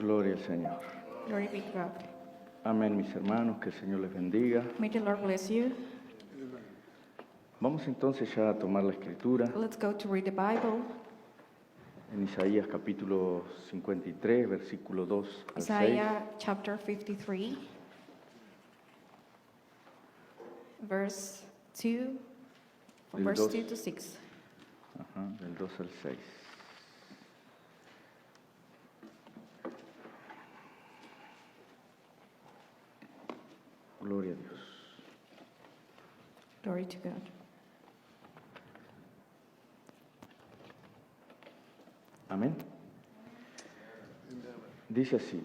Gloria al Señor. Glory be to God. Amén, mis hermanos, que el Señor les bendiga. May the Lord bless you. Vamos entonces ya a tomar la escritura Let's go to read the Bible. en Isaías capítulo 53, versículo 2 al 6. Isaiah chapter 53, verse 2, from Del verse 2. 2 to 6. Ajá, del 2 al 6. Gloria a Dios. Glory to God. Amén. Dice así: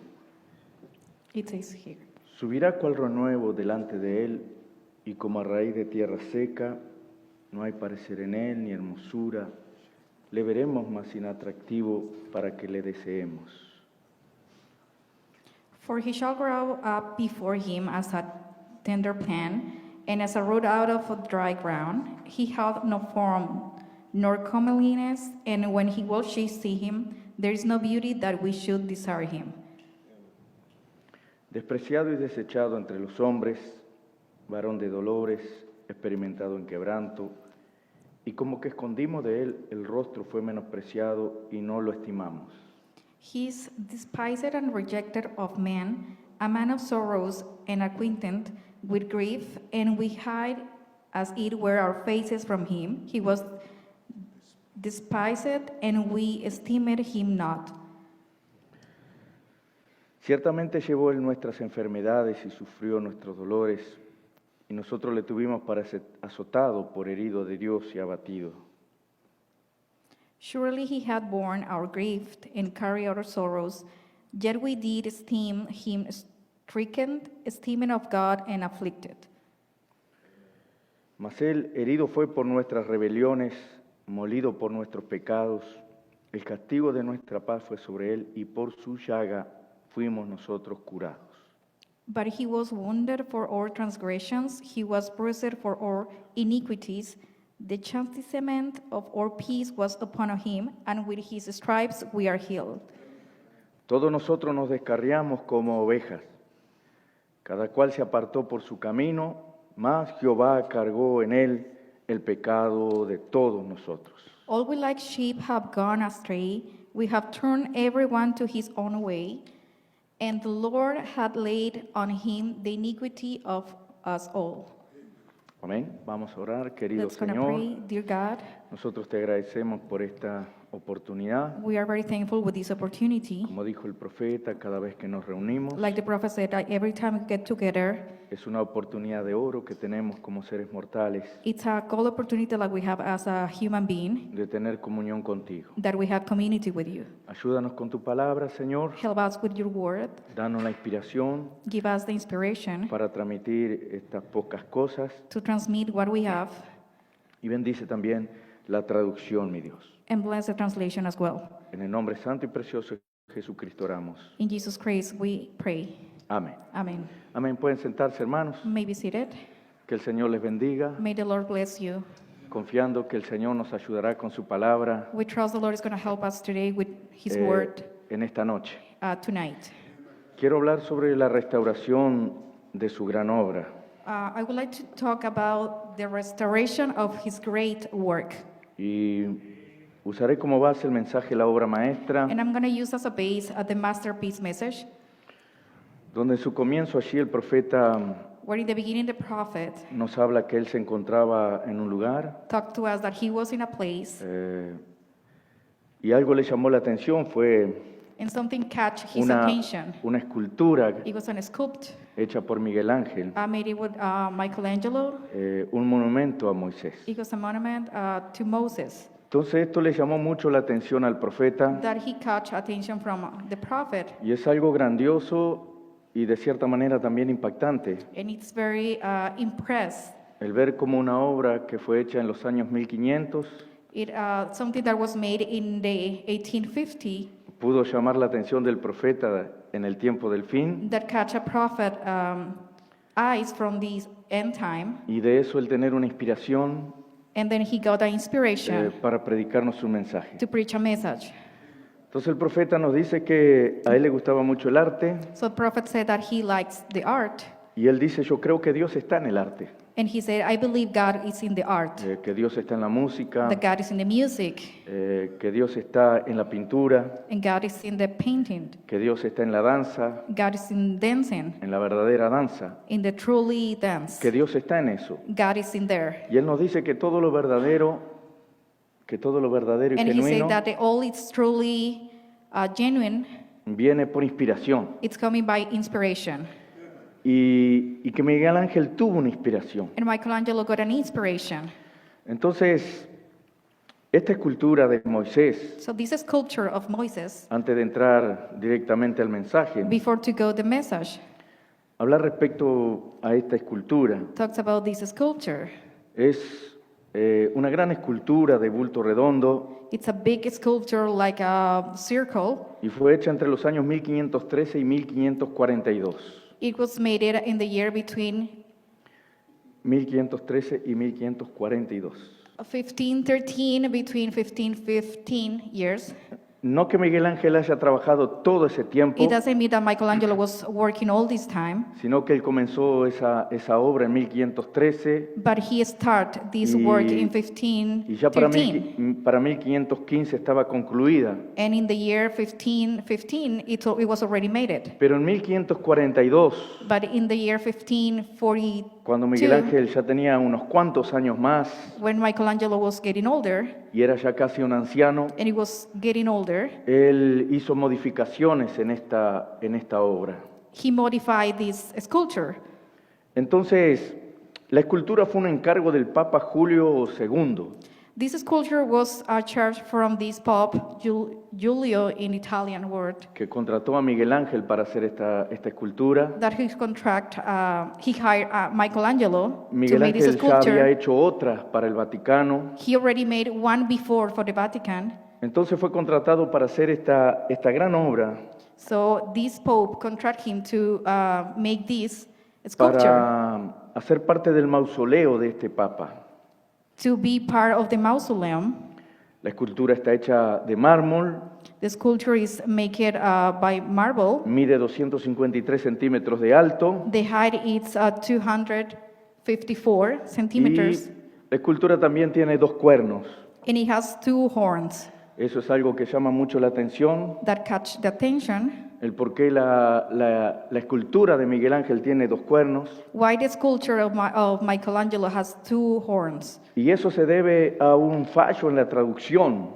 It says here, subirá cual renuevo delante de él, y como a raíz de tierra seca, no hay parecer en él ni hermosura, le veremos más inatractivo para que le deseemos. for he shall grow up before him as a tender plant, and as a root out of a dry ground. He hath no form nor comeliness, and when he will see him, there is no beauty that we should desire him. Despreciado y desechado entre los hombres, varón de dolores, experimentado en quebranto, y como que escondimos de él el rostro, fue menospreciado y no lo estimamos. He is despised and rejected of men, a man of sorrows and acquainted with grief, and we hide as it were our faces from him. He was despised, and we esteemed him not. Ciertamente llevó él nuestras enfermedades y sufrió nuestros dolores, y nosotros le tuvimos para ser azotado, por herido de Dios y abatido. Surely he had borne our grief and carried our sorrows, yet we did esteem him stricken, esteeming of God and afflicted. Mas él herido fue por nuestras rebeliones, molido por nuestros pecados. El castigo de nuestra paz fue sobre él, y por su llaga fuimos nosotros curados. But he was wounded for our transgressions, he was bruised for our iniquities. The chastisement of our peace was upon him, and with his stripes we are healed. Todos nosotros nos descarriamos como ovejas, cada cual se apartó por su camino, mas Jehová cargó en él el pecado de todos nosotros. All we like sheep have gone astray, we have turned everyone to his own way, and the Lord had laid on him the iniquity of us all. Amén. Vamos a orar, querido Let's gonna Señor. pray. Dear God, Nosotros te agradecemos por esta oportunidad. we are very thankful with this opportunity. Como dijo el profeta, cada vez que nos reunimos, Like the prophet said, that every time we get together, es una oportunidad de oro que tenemos como seres mortales it's a gold opportunity like we have as a human being, de tener comunión contigo. that we have community with you. Ayúdanos con tu palabra, Señor. Help us with your word. Danos la inspiración Give us the inspiration para transmitir estas pocas cosas. to transmit what we have, Y bendice también la traducción, mi Dios. and bless the translation as well. En el nombre santo y precioso de Jesucristo oramos. In Jesus Christ we pray. Amén. Amen. Amén. Pueden sentarse, hermanos. May be seated. Que el Señor les bendiga, May the Lord bless you. confiando que el Señor nos ayudará con su palabra We trust the Lord is going to help us today with his word en esta noche. tonight. Quiero hablar sobre la restauración de su gran obra. I would like to talk about the restoration of his great work. Y usaré como base el mensaje La Obra Maestra, And I'm going to use as a base the masterpiece message, donde en su comienzo allí el profeta where in the beginning the prophet nos habla que él se encontraba en un lugar talked to us that he was in a place y algo le llamó la atención, fue and something catch his attention. una escultura It was an sculpt hecha por Miguel Ángel, made it with Michelangelo. un monumento a Moisés. It was a monument to Moses Entonces esto le llamó mucho la atención al profeta that he catch attention from the prophet, y es algo grandioso y de cierta manera también impactante and it's very impressed. el ver como una obra que fue hecha en los años 1500 It something that was made in the 1850 pudo llamar la atención del profeta en el tiempo del fin, that catch a prophet eyes from this end time, y de eso el tener una inspiración and then he got the inspiration para predicarnos un mensaje. to preach a message. Entonces el profeta nos dice que a él le gustaba mucho el arte So the prophet said that he likes the art. y él dice, yo creo que Dios está en el arte, And he said, I believe God is in the art, que Dios está en la música, that God is in the music, que Dios está en la pintura, and God is in the painting, que Dios está en la danza, God is in dancing, en la verdadera danza, in the truly dance. que Dios está en eso. God is in there. Y él nos dice que todo lo verdadero y And he said genuino that all is truly genuine, viene por inspiración. it's coming by inspiration. Y que Miguel Ángel tuvo una inspiración. And Michelangelo got an inspiration. Entonces, esta escultura de Moisés, So this sculpture of Moses, antes de entrar directamente al mensaje, before to go the message, habla respecto a esta escultura. talks about this sculpture. Es una gran escultura de bulto redondo It's a big sculpture like a circle. y fue hecha entre los años 1513 y 1542. It was made in the year between 1513 y 1542. 1513 between 1515 years. No que Miguel Ángel haya trabajado todo ese tiempo, It doesn't mean that Michelangelo was working all this time, sino que él comenzó esa obra en 1513 but he started this Y- work in y ya para 1513. para 1515 estaba concluida. And in the year 1515, it was already made it. Pero en 1542, But in the year 1542, cuando Miguel Ángel ya tenía unos cuantos años más when Michelangelo was getting older, y era ya casi un anciano, and he was getting older, él hizo modificaciones en esta obra. he modified this sculpture. Entonces, la escultura fue un encargo del Papa Julio II. This sculpture was a charge from this Pope, Giulio in Italian word, Que contrató a Miguel Ángel para hacer esta escultura. that he hired Michelangelo to Miguel make this Ángel ya había sculpture. hecho otras para el Vaticano. He already made one before for the Vatican. Entonces fue contratado para hacer esta gran obra, So this Pope contracted him to make this sculpture para hacer parte del mausoleo de este Papa. to be part of the mausoleum. La escultura está hecha de mármol, The sculpture is made by marble. mide 253 centímetros de alto The height is 254 y centimeters, la escultura también tiene 2 cuernos. and it has 2 horns Eso es algo que llama mucho la atención, that catch the attention. el por qué la escultura de Miguel Ángel tiene 2 cuernos. Why the sculpture of Michelangelo has 2 horns? Y eso se debe a un fallo en la traducción.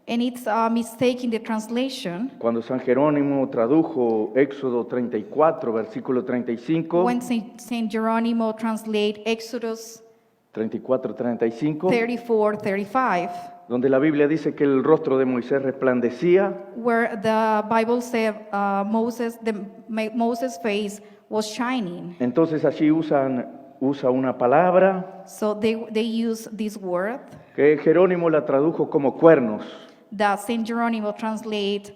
And it's a mistake in the translation. Cuando San Jerónimo tradujo Éxodo 34, versículo 35, When Saint Jeronimo translate Exodus 34-35, 34:35, donde la Biblia dice que el rostro de Moisés resplandecía, where the Bible said Moses' face was shining. entonces allí usa una palabra So they use this word que Jerónimo la tradujo como cuernos, that Saint Jeronimo translate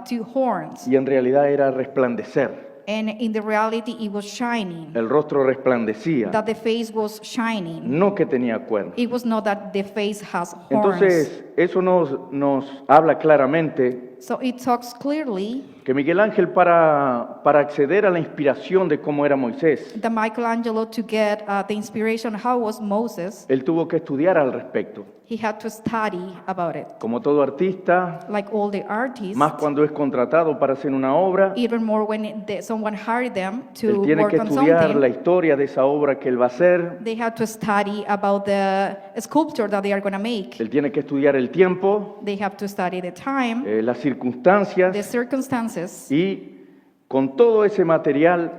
to horns, y en realidad era resplandecer. and in the reality it was shining. El rostro resplandecía, That the face was shining. no que tenía cuernos. It was not that the face has horns. Entonces, eso nos habla claramente So it talks clearly que Miguel Ángel para acceder a la inspiración de cómo era Moisés, that Michelangelo, to get the inspiration how was Moses, él tuvo que estudiar al respecto. he had to study about it. Como todo artista, Like all the artists, más cuando es contratado para hacer una obra, even more when someone hired them él to tiene work que on estudiar la something, historia de esa obra que él va a hacer, they had to study about the sculpture that they are going to make. él tiene que estudiar el tiempo, They have to study the time, las circunstancias, the circumstances, y con todo ese material,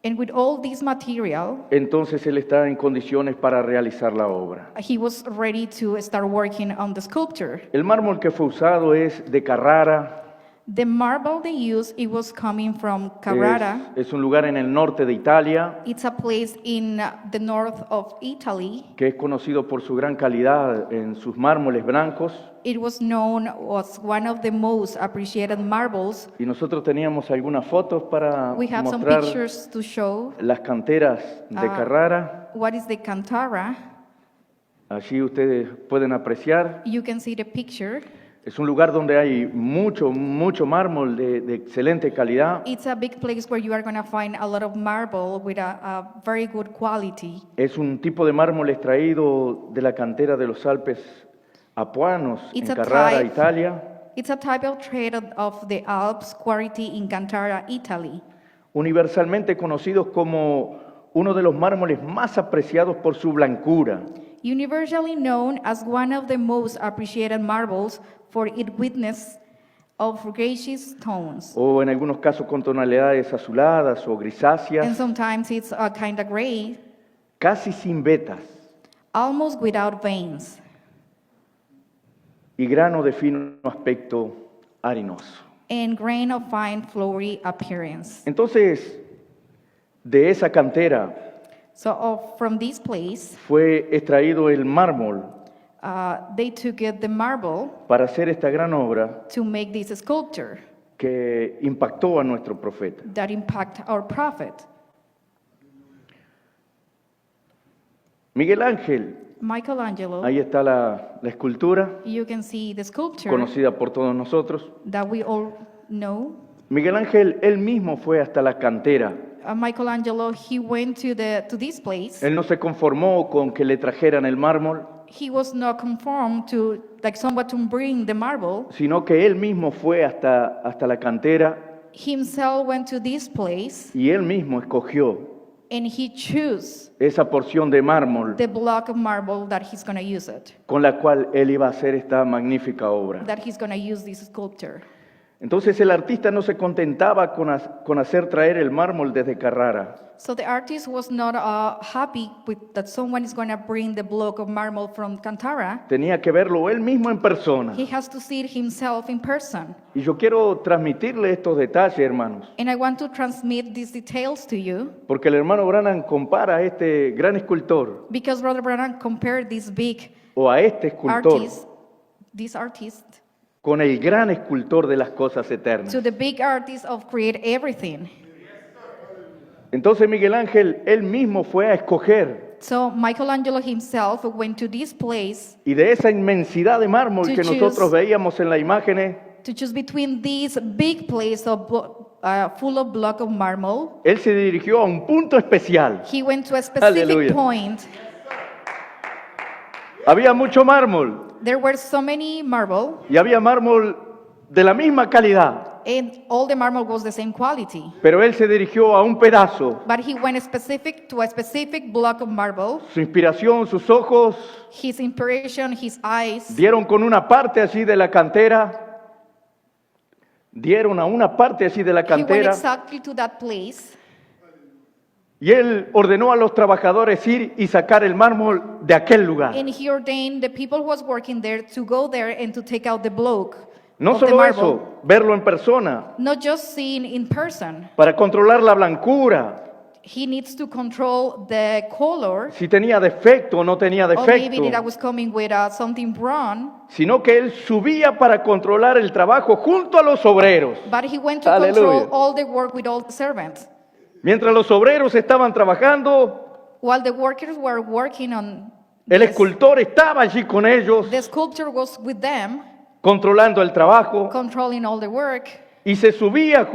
and with all this material, entonces él está en condiciones para realizar la obra. he was ready to start working on the sculpture. El mármol que fue usado es de Carrara. The marble they used, it was coming from Carrara. Es un lugar en el norte de Italia It's a place in the north of Italy. que es conocido por su gran calidad en sus mármoles blancos, It was known as one of the most appreciated marbles. y nosotros teníamos algunas fotos para We have some mostrar pictures to show las canteras de Carrara. what is the Cantara. Allí ustedes pueden apreciar. You can see the picture. Es un lugar donde hay mucho mármol de excelente calidad. It's a big place where you are going to find a lot of marble with a very good quality. Es un tipo de mármol extraído de la cantera de los Alpes apuanos It's en a Carrara, type- Italia. It's a type of trade of the Alps quality in Cantara, Italy. Universalmente conocidos como uno de los mármoles más apreciados por su blancura. Universally known as one of the most appreciated marbles for its witness of gracious tones. O en algunos casos con tonalidades azuladas o And grisáceas, sometimes it's a kind of gray, casi sin vetas, almost without veins, y grano de fino aspecto arenoso. and grain of fine flowery appearance. Entonces, de esa cantera So from this place, fue extraído el mármol they took the marble para hacer esta gran obra to make this sculpture que impactó a nuestro profeta. that impact our prophet. Miguel Ángel, Michelangelo, ahí está la escultura, you can see the sculpture conocida por todos nosotros. that we all know. Miguel Ángel, él mismo fue hasta la cantera. Michelangelo, he went to this place. Él no se conformó con que le trajeran el mármol, He was not conformed to like someone to bring the marble. sino que él mismo fue hasta la cantera Himself went to this place y él mismo escogió and he chose esa porción de mármol the block of marble that he's going to use it, con la cual él iba a hacer esta magnífica obra. that he's going to use this sculpture. Entonces el artista no se contentaba con hacer traer el mármol desde Carrara, So the artist was not happy with that someone is going to bring the block of marble from Cantara. tenía que verlo él mismo en persona. He has to see it himself in person. Y yo quiero transmitirle estos detalles, hermanos, And I want to transmit these details to you porque el hermano Branham compara a este gran escultor because Brother Branham compared this big o a este escultor this artist, con el gran escultor de las cosas eternas. to the big artist of create everything. Entonces Miguel Ángel, él mismo fue a escoger, So Michelangelo himself went to this place y de esa inmensidad de mármol To que choose. nosotros veíamos en las imágenes, to choose between this big place of full of block of marble. él se dirigió a un punto especial. He went to a specific Aleluya. point. Había mucho mármol There were so many marble, y había mármol de la misma calidad, and all the marble was the same quality. pero él se dirigió a un pedazo. But he went specific to a specific block of marble. Su inspiración, sus ojos His inspiration, his eyes, dieron con una parte así de la cantera, dieron a una parte así de la he went cantera, exactly to that place. y él ordenó a los trabajadores ir y sacar el mármol de aquel lugar. And he ordained the people who was working there to go there and to take out the block No of the solo marble. eso, verlo en persona, Not just seen in person. para controlar la blancura, He needs to control the color. si tenía defecto o no tenía Or maybe that defecto, was coming with something brown. sino que él subía para controlar el trabajo junto a los obreros. But he went to Aleluya. control all the work with all the servants. Mientras los obreros estaban trabajando, While the workers were working on el this, escultor estaba allí con ellos, the sculptor was with them, controlando el trabajo, controlling all the work. y se subía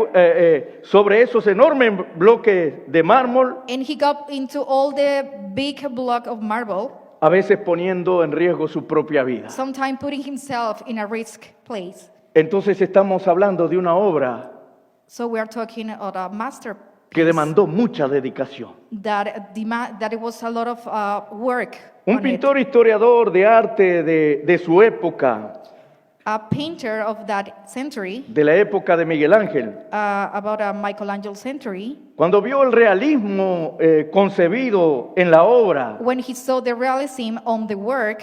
sobre esos enormes bloques de mármol, And he got into all the big block of marble, a veces poniendo en riesgo su propia vida. sometimes putting himself in a risk place. Entonces estamos hablando de una obra So we are talking about a masterpiece que demandó mucha dedicación. that it was a lot of work. Un on it. pintor historiador de arte de su época, A painter of that century, de la época de Miguel Ángel, about a Michelangelo century, cuando vio el realismo concebido en la obra, when he saw the realism on the work,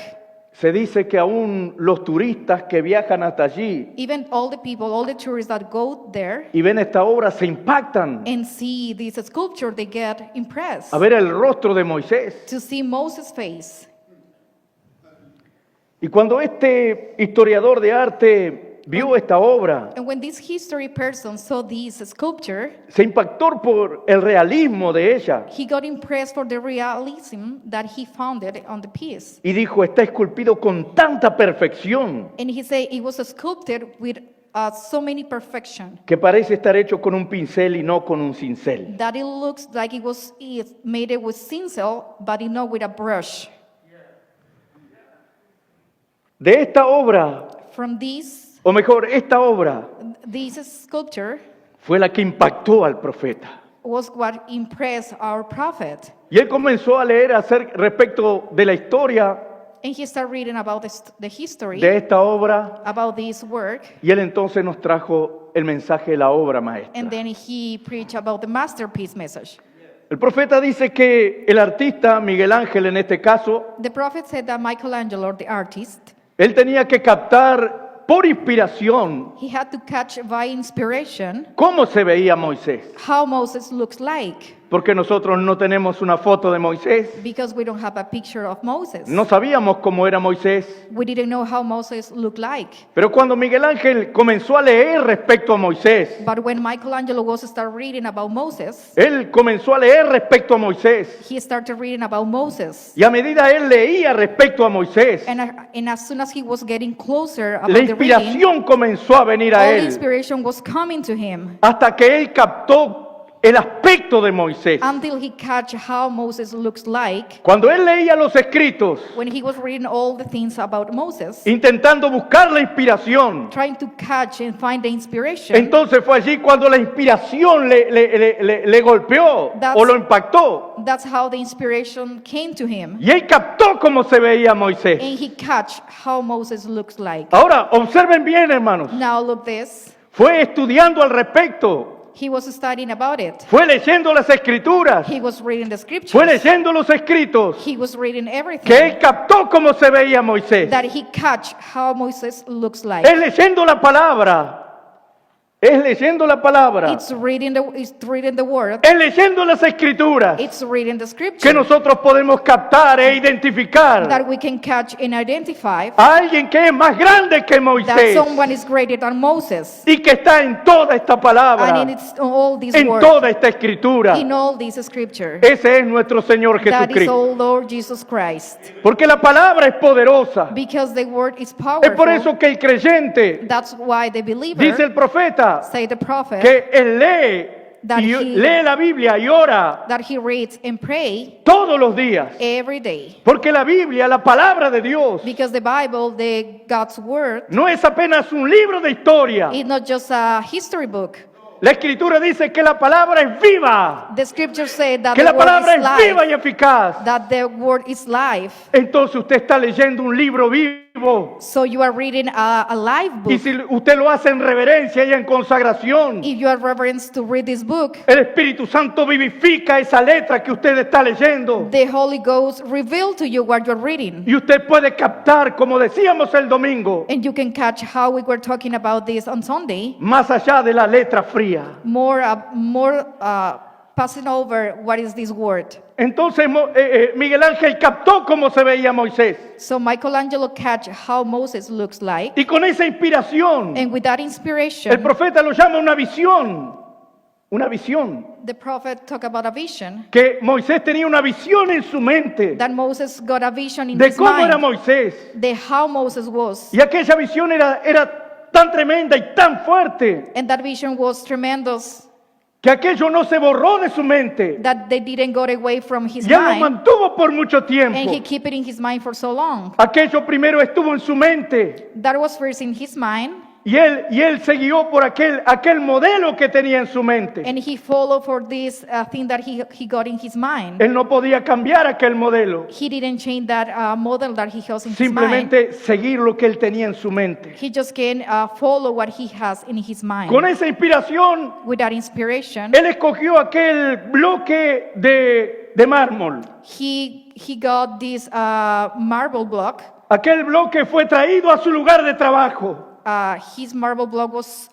se dice que aún los turistas que viajan hasta allí even all the people, all the tourists that go there y ven esta obra se impactan and see this sculpture, they get impressed a ver el rostro de Moisés. to see Moses' face. Y cuando este historiador de arte vio esta obra, And when this history person saw this sculpture, se impactó por el realismo de ella he got impressed for the realism that he found it on the piece. y dijo, está esculpido con tanta perfección And he said it was sculpted with so many perfection que parece estar hecho con un pincel y no con un cincel. that it looks like it made it with cincel, but not with a brush. De esta obra, From this o mejor, esta obra sculpture fue la que impactó al profeta. was what impressed our prophet. Y él comenzó a leer respecto de la historia And he started reading about the history, de esta obra about this work, y él entonces nos trajo el mensaje de la obra maestra. and then he preached about the masterpiece message. El profeta dice que el artista, Miguel Ángel en este caso, The prophet said that Michelangelo, the artist, él tenía que captar por inspiración he had to catch by inspiration cómo se veía Moisés. how Moses looks like, Porque nosotros no tenemos una foto de Moisés. because we don't have a picture of Moses. No sabíamos cómo era Moisés. We didn't know how Moses looked like. Pero cuando Miguel Ángel comenzó a leer respecto a Moisés, But when Michelangelo was start reading about Moses, él comenzó a leer respecto a Moisés. he started reading about Moses. Y a medida él leía respecto a Moisés, And as soon as he was getting closer about la the reading, inspiración comenzó a venir a all the él inspiration was coming to him hasta que él captó el aspecto de Moisés. until he catch how Moses looks like. Cuando él leía los escritos, When he was reading all the things about Moses, intentando buscar la inspiración, trying to catch and find the inspiration, entonces fue allí cuando la inspiración le golpeó o lo impactó. that's how the inspiration came to him. Y él captó cómo se veía Moisés. And he catch how Moses looks like. Ahora, observen bien, hermanos. Now look this. Fue estudiando al respecto. He was studying about it. Fue leyendo las escrituras. He was reading the Fue scriptures. leyendo los escritos. He was reading everything. Que él captó cómo se veía Moisés. That he catch how Moses looks like. Es leyendo la palabra. Es leyendo la palabra. It's reading the word. Es leyendo las escrituras. It's reading the Que scripture nosotros podemos captar e identificar that we can catch and identify a alguien que es más grande que that Moisés someone is greater than Moses. y que está en toda esta palabra, And it's all this en word, toda esta escritura. in all this scripture. Ese es nuestro Señor That is Jesucristo. all Lord Jesus Christ. Porque la palabra es poderosa. Because the word is Es por powerful. eso que el creyente, That's why the believer, dice el profeta, say the prophet, que él lee, That y he- lee la Biblia y ora that he reads and pray todos los días. every day. Porque la Biblia, la palabra de Dios, Because the Bible, God's word, no es apenas un libro de historia. is not just a history book. La Escritura dice que la palabra es viva, The scriptures say that que the la word palabra is es viva life, y eficaz. that the word is life. Entonces usted está leyendo un libro vivo. So you are reading a live Y book. si usted lo hace en reverencia y en consagración, If you are reverence to read this book, el Espíritu Santo vivifica esa letra que usted está leyendo. the Holy Ghost reveal to you what you're reading. Y usted puede captar, como decíamos el domingo, And you can catch how we were talking about this on Sunday, más allá de la letra fría. more passing over what is this word. Entonces Miguel Ángel captó cómo se veía Moisés. So Michelangelo catch how Moses looks like, Y con esa inspiración, and with that el inspiration, profeta lo llama una visión. Una visión. the prophet talk about a vision, Que Moisés tenía una visión en su mente that Moses got a vision in de his cómo era mind, Moisés. the how Moses was, Y aquella visión era tan tremenda y tan fuerte and that vision was tremendous, que aquello no se borró de su mente. that they didn't go away from his Y él lo mind, mantuvo por mucho and he tiempo. keep it in his mind for so long. Aquello primero estuvo en su mente That was first in his mind, y él se guió por aquel modelo que tenía en su mente. and he followed for this thing that he got in his mind. Él no podía cambiar aquel modelo, He didn't change that model that he has in his mind. simplemente seguir lo que él tenía en su mente. He just can follow what he has in his mind. Con esa inspiración, With that inspiration, él escogió aquel bloque de mármol. he got this marble block. Aquel bloque fue traído a su lugar de trabajo. His marble block was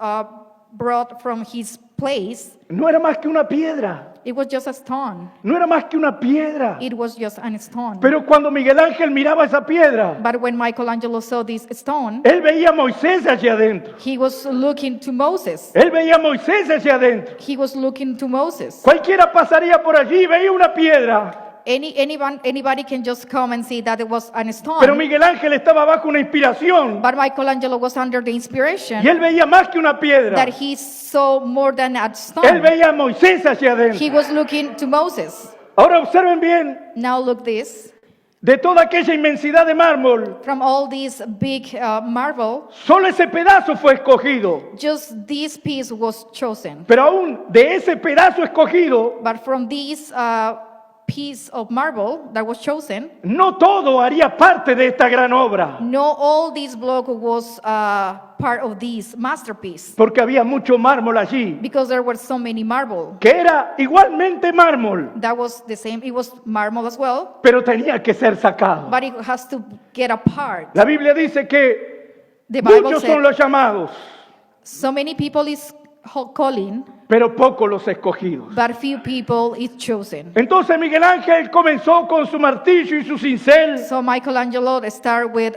brought from his place. No era más que una piedra. It was just a stone. No era más que una piedra. It was just a stone. Pero cuando Miguel Ángel miraba esa piedra, But when Michelangelo saw this stone, él veía a Moisés allá adentro. he was looking to Moses. Él veía a Moisés allá adentro. He was looking to Moses. Cualquiera pasaría por allí y veía una piedra. Anybody can just come and see that it was a Pero stone. Miguel Ángel estaba bajo una inspiración. But Michelangelo was under the Y inspiration él veía más que una piedra. that he saw more than a Él stone. veía a Moisés hacia adentro. He was looking to Moses. Ahora observen bien, Now look this. de toda aquella inmensidad de mármol, From all these big marble, solo ese pedazo fue escogido. just this piece was chosen. Pero aún de ese pedazo escogido, But from this piece of marble that was chosen, no todo haría parte de esta gran obra. no all this block was part of this masterpiece. Porque había mucho mármol allí, Because there were so many marble. que era igualmente mármol, That was the same. It was marble as well, pero tenía que ser sacado. but it has to get apart. La Biblia dice que The Bible muchos son said los llamados, so many people is calling, pero pocos los escogidos. but few people is chosen. Entonces Miguel Ángel comenzó con su martillo y su cincel So Michelangelo started with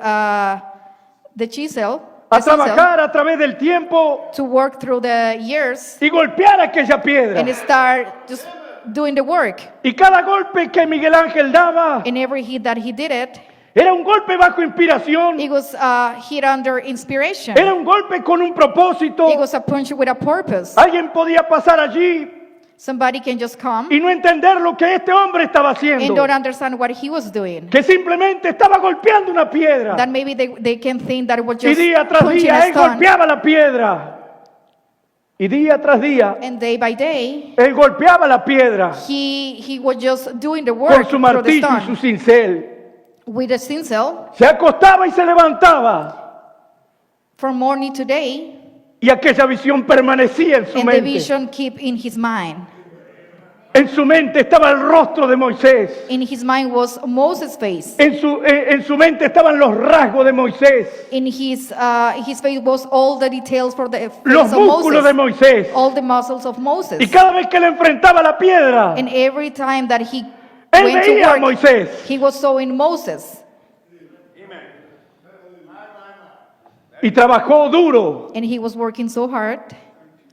the chisel, a the chisel trabajar a través del tiempo to work through the years y golpear aquella piedra. and start just doing the work. Y cada golpe que Miguel Ángel daba In every hit that he did it, era un golpe bajo inspiración, it was hit under inspiration. era un golpe con un propósito. It was a punch with a purpose. Alguien podía pasar allí Somebody can just come y no entender lo que este hombre estaba and haciendo, don't understand what he was doing. que simplemente estaba golpeando una piedra That maybe they can think that it was y just día tras punching día a él stone. golpeaba la piedra y día tras día And day by day, él golpeaba la piedra he was just doing the con work su through the martillo y su stone. cincel. With a cincel, Se acostaba y se levantaba from morning to day, y aquella visión permanecía en su and the mente. vision keep in his mind. En su mente estaba el rostro de Moisés. In his mind was Moses' face. En su mente estaban los rasgos de Moisés, In his face was all the details for the face los of músculos de Moses, Moisés. all the muscles of Moses. Y cada vez que le enfrentaba la piedra, And every time that he él went to veía a work, Moisés. he was showing Moses. Y trabajó duro And he was working so hard,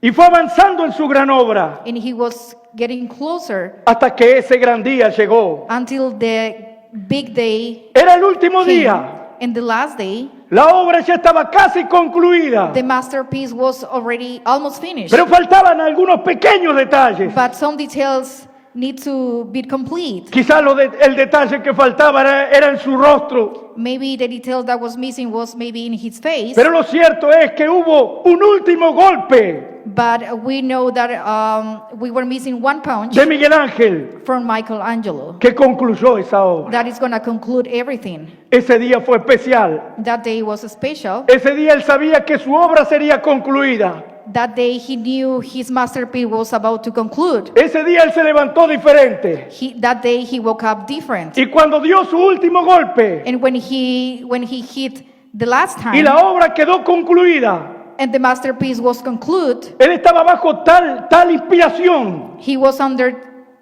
y fue avanzando en su gran obra and he was getting closer hasta que ese gran día llegó. until the big day Era el último came. día. And the last day, La obra ya estaba casi concluida, the masterpiece was already almost finished. pero faltaban algunos pequeños detalles. But some details need to be complete. Quizás el detalle que faltaba era en su rostro, Maybe the detail that was missing was maybe in his face. pero lo cierto es que hubo un último golpe But we know that we were missing one punch de Miguel Ángel from Michelangelo. que concluyó esa obra. That is going to conclude everything. Ese día fue especial. That day was special. Ese día él sabía que su obra sería concluida. That day he knew his masterpiece was about to conclude. Ese día él se levantó diferente. That day he woke up different. Y cuando dio su último golpe And when he hit the last y time la obra quedó concluida, and the masterpiece was concluded, él estaba bajo tal inspiración. he was under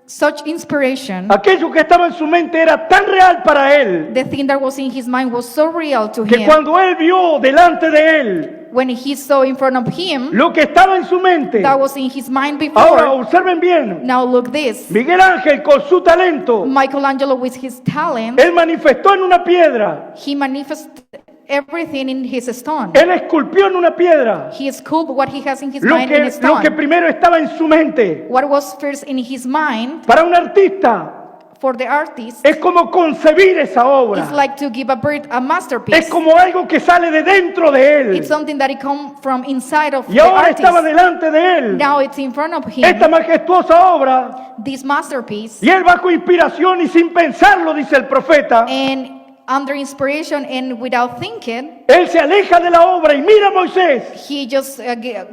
such inspiration. Aquello que estaba en su mente era tan real para él The thing that was in his mind was so real to que him. cuando él vio delante de él When he saw in front of him lo que estaba en su mente. that was in his mind Ahora before. observen bien, Now look this. Miguel Ángel con su talento, Michelangelo with his talent, él manifestó en una piedra, he manifested everything in his stone. él esculpió en una piedra He sculpted what he has in his lo mind in a que stone. primero estaba en su mente. What was first in his mind Para un artista for the artist es como concebir esa obra, is like to give a birth a es masterpiece. como algo que sale de dentro de él It's something that it comes from inside of y the ahora estaba artist. delante de él Now it's in front of esta him, majestuosa obra this masterpiece, y él bajo inspiración y sin pensarlo, dice el profeta, and under inspiration and without thinking, él se aleja de la obra y mira a Moisés he just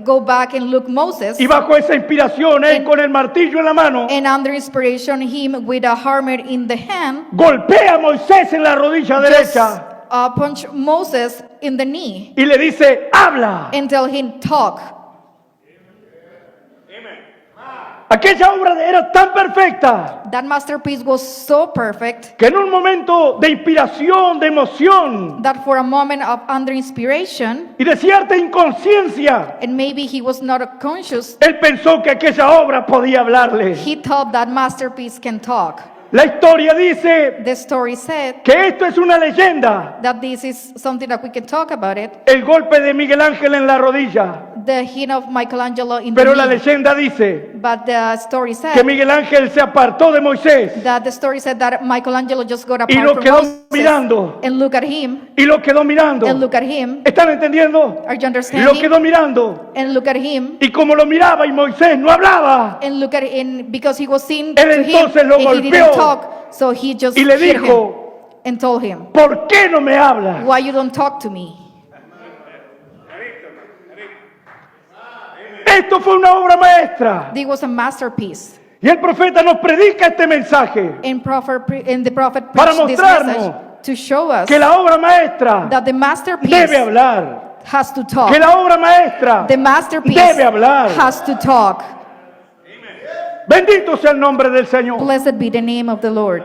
go back and look Moses, y bajo esa inspiración él con el martillo en la mano and under inspiration him with a hammer in the hand, golpea a Moisés en la rodilla just derecha punch Moses in the knee y le dice, habla. and tell him talk. Aquella obra era tan perfecta That masterpiece was so perfect que en un momento de inspiración, de emoción that for a moment of under inspiration, y de cierta inconsciencia, and maybe he was not conscious, él pensó que aquella obra podía hablarle. he thought that masterpiece can talk. La historia dice The story said que esto es una leyenda. that this is something that we can talk about it. El golpe de Miguel Ángel en la rodilla. The hint of Michelangelo in Pero the la knee. leyenda dice But the story que said Miguel Ángel se apartó de Moisés that the story said that Michelangelo just got y apart lo from quedó Moses mirando. and look at him Y lo quedó mirando. and look at him. ¿Están entendiendo? Are you Lo understanding? quedó mirando. And look at him Y como lo miraba y Moisés no hablaba, and look at him because he was seeing Él to him entonces lo and he golpeó didn't talk, so he just y le hit him dijo, and told him, ¿por qué no me hablas? "Why you don't talk to me?" Esto fue una obra maestra. This was a masterpiece. Y el profeta nos predica este mensaje And the prophet Para preached this mostrarnos message to show us que la obra maestra that the masterpiece debe hablar. has to talk. Que la obra maestra The masterpiece debe hablar. has to talk. Bendito sea el nombre del Señor. Blessed be the name of the Lord.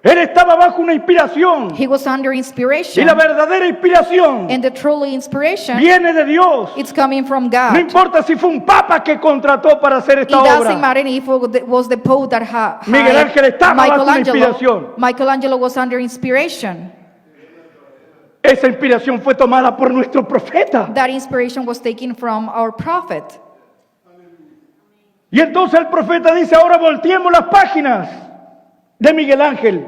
Él estaba bajo una inspiración. He was under Y inspiration. la verdadera inspiración And the truly inspiration, viene de Dios. it's coming from No God. importa si fue un papa que contrató para hacer It esta doesn't obra. matter if it was the Pope that Miguel Ángel estaba bajo una inspiración. Michelangelo. Michelangelo was under inspiration. Esa inspiración fue tomada por nuestro profeta. That inspiration was taken from our prophet. Y entonces el profeta dice, ahora volteemos las páginas de Miguel Ángel.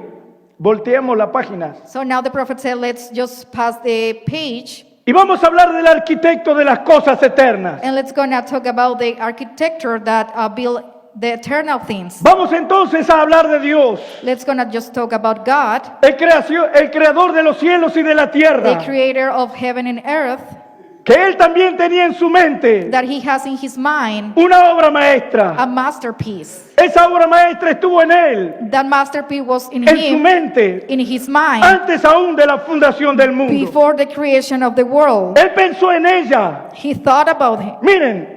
Volteemos las páginas. So now the prophet said, let's just pass the page Y vamos a hablar del arquitecto de las cosas eternas. and let's go now talk about the architecture that built the eternal things. Vamos entonces a hablar de Dios, Let's gonna just talk about God, el creador de los cielos y de la the tierra, creator of heaven and earth, que él también tenía en su mente that he has in his mind una obra maestra. a masterpiece. Esa obra maestra estuvo en él, That masterpiece was in en su him, mente, in his mind, antes aún de la fundación del mundo. before the creation of the world. Él pensó en ella. He thought about it. Miren,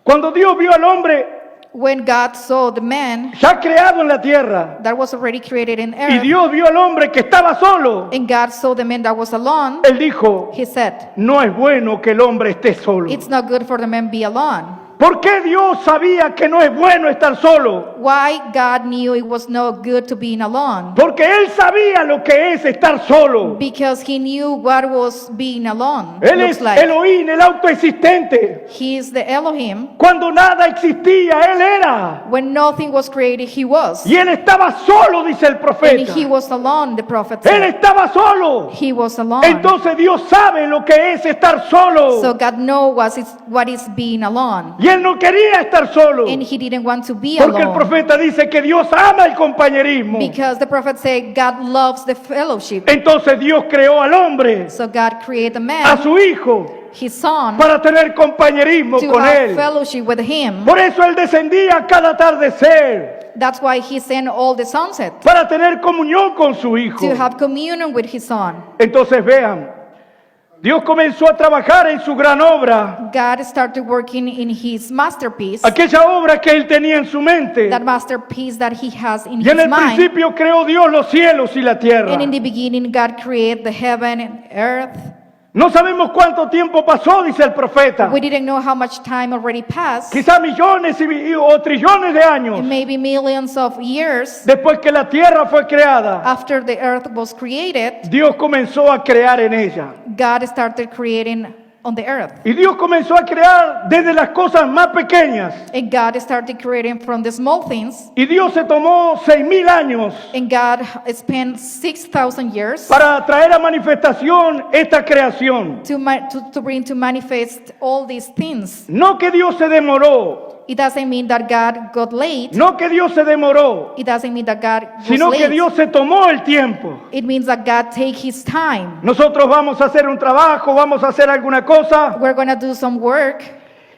cuando Dios vio al hombre When God saw the man ya creado en la tierra that was already created in y earth, Dios vio al hombre que estaba solo, and God saw the man that was alone, él dijo, he said, no es bueno que el hombre esté solo. it's not good for the man be alone. ¿Por qué Dios sabía que no es bueno estar solo? Why God knew it was no good to be alone? Porque Él sabía lo que es estar solo. Because he knew what was being alone Él looks es like. Elohim, el autoexistente. He is the Elohim. Cuando nada existía, Él era. When nothing was created, he was. Y Él estaba solo, dice el And profeta. he was alone, the prophet Él said. estaba solo. He was alone. Entonces Dios sabe lo que es estar solo. So God knows what is being alone. Y Él no quería estar solo. And he didn't want to be Porque el alone. profeta dice que Dios ama el compañerismo. Because the prophet said God loves the fellowship. Entonces Dios creó al hombre, So God created a a man, su hijo, his son, para tener compañerismo to con have él. fellowship with him. Por eso él descendía cada atardecer, That's why he sent all the sunset, para tener comunión con su hijo. to have communion with his son. Entonces vean, Dios comenzó a trabajar en su gran obra, God started working in his masterpiece, aquella obra que él tenía en su mente. that masterpiece that he has in Y en his el mind. principio creó Dios los cielos y la tierra. And in the beginning, God created the heaven and earth. No sabemos cuánto tiempo pasó, dice el profeta. We didn't know how much time already passed. Quizá millones o trillones de años And maybe millions of years después que la tierra fue creada. after the earth was created, Dios comenzó a crear en ella. God started creating on the earth. Y Dios comenzó a crear desde las cosas más pequeñas. And God started creating from the small things. Y Dios se tomó 6.000 años And God spent 6,000 years para traer a manifestación esta creación. to bring to manifest all these things. No que Dios se demoró, It doesn't mean that God got late. no que Dios se demoró, It doesn't mean that God was sino que late. Dios se tomó el tiempo. It means that God take his time. Nosotros vamos a hacer un trabajo, vamos a hacer alguna cosa We're going to do some work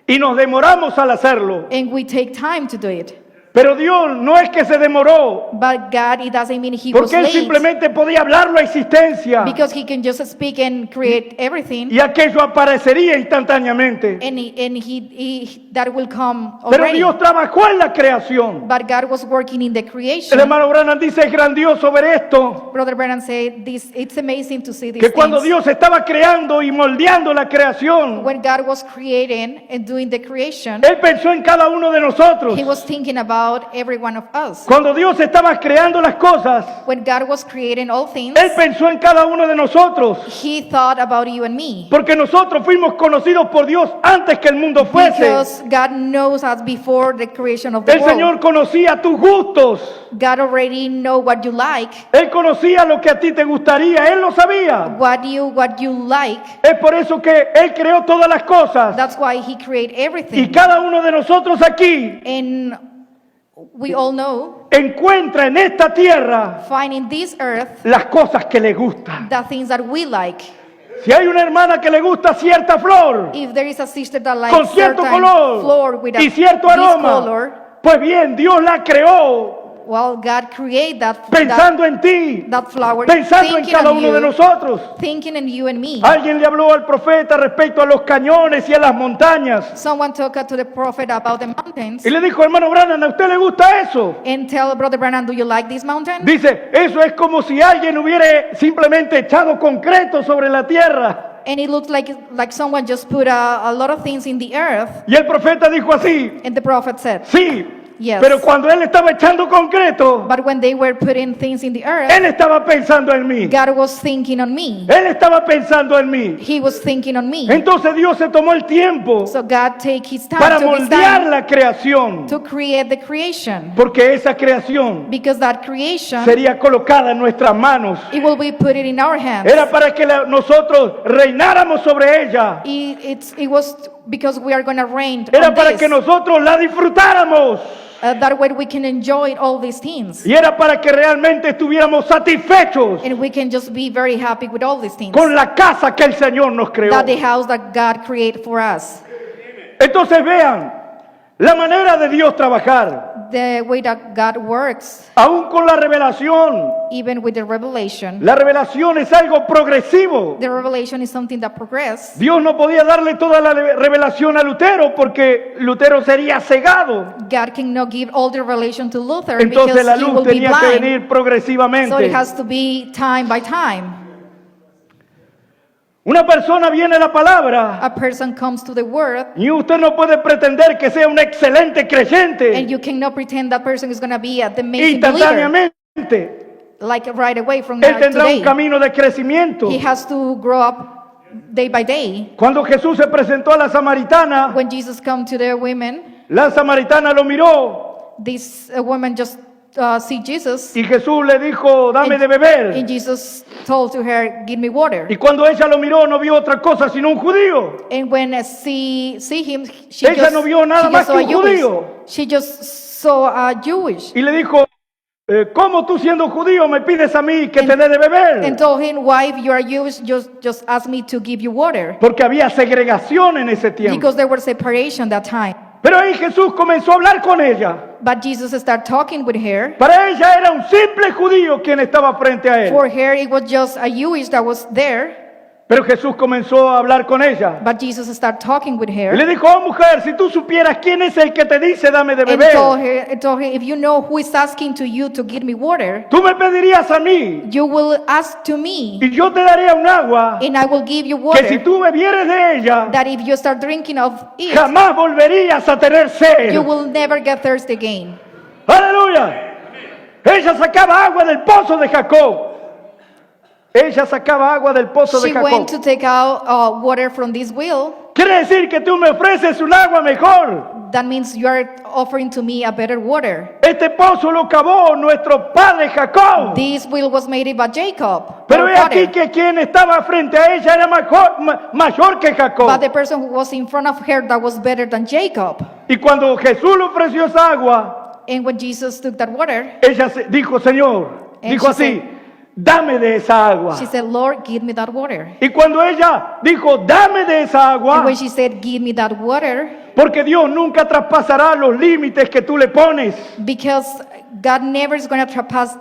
y nos demoramos al hacerlo. and we take time to do it. Pero Dios no es que se demoró, But God, it doesn't mean he was porque Él late. simplemente podía hablarlo a existencia Because he can just speak and create everything. y aquello aparecería instantáneamente. And that will come Pero already. Dios trabajó en la creación. But God was working in the creation. El hermano Branham dice, es grandioso ver esto, Brother Branham said, it's amazing to see these que cuando things. Dios estaba creando y moldeando la creación, When God was creating and doing the creation, Él pensó en cada uno de nosotros. he was thinking about every one of us. Cuando Dios estaba creando las cosas, When God was creating all things, Él pensó en cada uno de nosotros, he thought about you and me. porque nosotros fuimos conocidos por Dios antes que el mundo fuese. Because God knows us before the creation of the El world. Señor conocía tus gustos, God already know what you like, Él conocía lo que a ti te gustaría, Él lo sabía. what you like. Es por eso que Él creó todas las cosas. That's why he created Y everything. cada uno de nosotros aquí And we all know, encuentra en esta tierra find in this earth las cosas que le gustan. the things that we like. Si hay una hermana que le gusta cierta flor, If there is a sister that likes con cierto certain color floor with y cierto this aroma, color, pues bien, Dios la creó well, God created that pensando en ti, flower, pensando en thinking cada on uno de you, nosotros. thinking in you and me. Alguien le habló al profeta respecto a los cañones y a las montañas. Someone talked to the prophet about the mountains Y le dijo, hermano Branham, ¿a usted le gusta eso? and tell Brother Branham, do you like this mountain? Dice, eso es como si alguien hubiera simplemente echado concreto sobre la tierra. And it looked like someone just put a lot of things in the earth. Y el profeta dijo así, And the prophet said, sí, yes. pero cuando él estaba echando concreto, But when they were putting things in the earth, él estaba pensando en mí. God was thinking on me. Él estaba pensando en mí. He was thinking on me. Entonces Dios se tomó el tiempo So God take his time, para took his moldear time la creación, to create the creation. porque esa creación Because that creation, sería colocada en nuestras manos. it will be put in our hands. Era para que nosotros reináramos sobre ella. It was because we are going to reign Era on para this. que nosotros la disfrutáramos. That way we can enjoy all these things. Y era para que realmente estuviéramos satisfechos And we can just be very happy with all these things. con la casa que el Señor nos creó. That the house that God created for us. Entonces vean la manera de Dios trabajar. The way that God works, Aún con la revelación. even with the revelation. La revelación es algo progresivo. The revelation is something that progresses. Dios no podía darle toda la revelación a Lutero porque Lutero sería cegado. God cannot give all the revelation to Luther Entonces la because he luz will be tenía que blind. venir So it progresivamente. has to be time by time. Una persona viene a la palabra A person comes to the word, y usted no puede pretender que sea un excelente and creyente you cannot pretend that person is going to be the amazing believer, instantáneamente. like right away from Él now tendrá un today. camino de crecimiento. He has to grow up day by day. Cuando Jesús se presentó a la samaritana, When Jesus come to the women, la samaritana lo miró this woman just see Jesus, y Jesús le dijo, dame de and beber. Jesus told to her, give me water. Y cuando ella lo miró, no vio otra cosa sino un judío. And when see him, she Ella just, no vio nada she más just saw que a un Jewish. judío. She just saw a Jewish. Y le dijo, ¿cómo tú siendo judío me pides a mí que te dé de beber? And told him, why if you are Jewish, just ask me to give you water. Porque había segregación en ese tiempo. Because there was separation that time. Pero ahí Jesús comenzó a hablar con ella. But Jesus started talking with her. Para ella era un simple judío quien estaba frente a él. For her, it was just a Jewish that was there. Pero Jesús comenzó a hablar con ella. But Jesus started talking with Y her. le dijo, oh mujer, si tú supieras quién es el que te dice dame de And beber, told her, if you know who is asking to you to give me water, tú me pedirías a mí you will ask to me, y yo te daría un agua and I will give you que si water. tú bebieres de ella, That if you start drinking of it, jamás volverías a tener sed. you will never get thirsty again. Aleluya. Ella sacaba agua del pozo de Jacob. Ella sacaba agua del pozo de She Jacob. went to take out water from this well. Quiere decir que tú me ofreces un agua mejor. That means you are offering to me a better water. Este pozo lo cavó nuestro padre Jacob. This well was made by Jacob. Pero our he aquí father. que quien estaba frente a ella era mayor que Jacob. But the person who was in front of her that was better than Jacob. Y cuando Jesús le ofreció esa agua, And when Jesus took that water, ella dijo, Señor, And dijo she así, dame de esa agua. she said, Lord, give me that water. Y cuando ella dijo, dame de esa And agua, when she said, give me that water, Porque Dios nunca traspasará los límites que tú le pones. Because God never is going to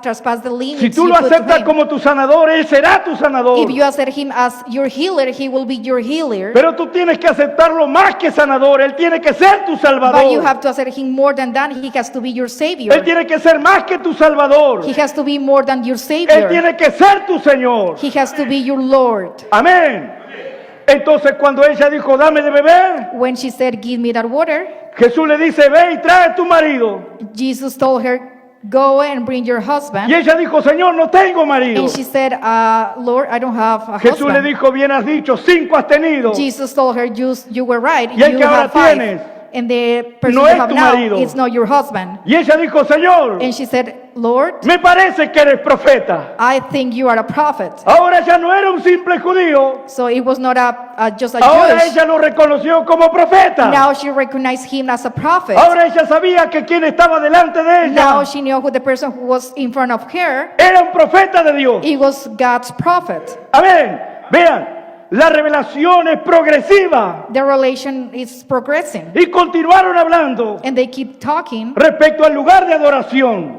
trespass the limits Si tú you lo put to aceptas him. como tu sanador, Él será tu sanador. If you accept him as your healer, he will be your healer. Pero tú tienes que aceptarlo más que sanador. Él tiene que ser tu But you salvador. have to accept him more than that. He has to be your Él savior. tiene que ser más que tu salvador. He has to be more than your Él savior. tiene que ser tu Señor. He has to be your Lord. Amén. Entonces cuando ella dijo, dame de beber, When she said, give me that water, Jesús le dice, ve y trae a tu marido. Jesus told her, go and bring your Y husband. ella dijo, Señor, no tengo marido. And she said, Lord, I don't have a Jesús le husband. dijo, bien has dicho, 5 has tenido. Jesus told her, you were right. Y el You que ahora have 5. tienes And the person no you es have tu now, marido. it's not your husband. Y ella dijo, Señor, And she said, Lord, me parece que eres profeta. I think you are a prophet. Ahora ya no era un simple judío. So it was not just a Ahora Jewish. ella lo reconoció como profeta. Now she recognized him as a prophet. Ahora ella sabía que quien estaba delante de Now ella she knew who the person who was in front of her. era un profeta de Dios. It was God's prophet. Amén. Vean, la revelación es progresiva. The relation is progressing. Y continuaron hablando And they keep talking respecto al lugar de adoración.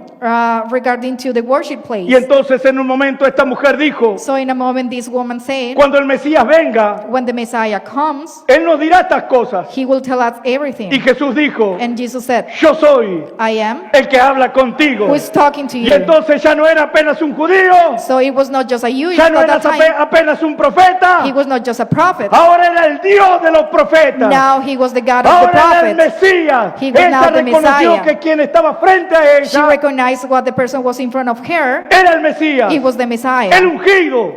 regarding to the worship place. Y entonces en un momento esta mujer dijo, So in a moment this woman said, cuando el Mesías venga, when the Messiah comes, Él nos dirá estas cosas. he will tell us Y everything. Jesús dijo, And Jesus said, yo soy I am el que habla contigo. who is talking to Y you. entonces ya no era apenas un judío, So it was not just a Jewish ya no at era that time. apenas un profeta, He was not just a prophet. ahora era el Dios de los profetas. Now he was the God of the Ahora era el prophets. Mesías. He was Ella now the reconoció Messiah. que quien estaba frente a She ella recognized what the person was in front of her. era el Mesías, It was the el Messiah, ungido.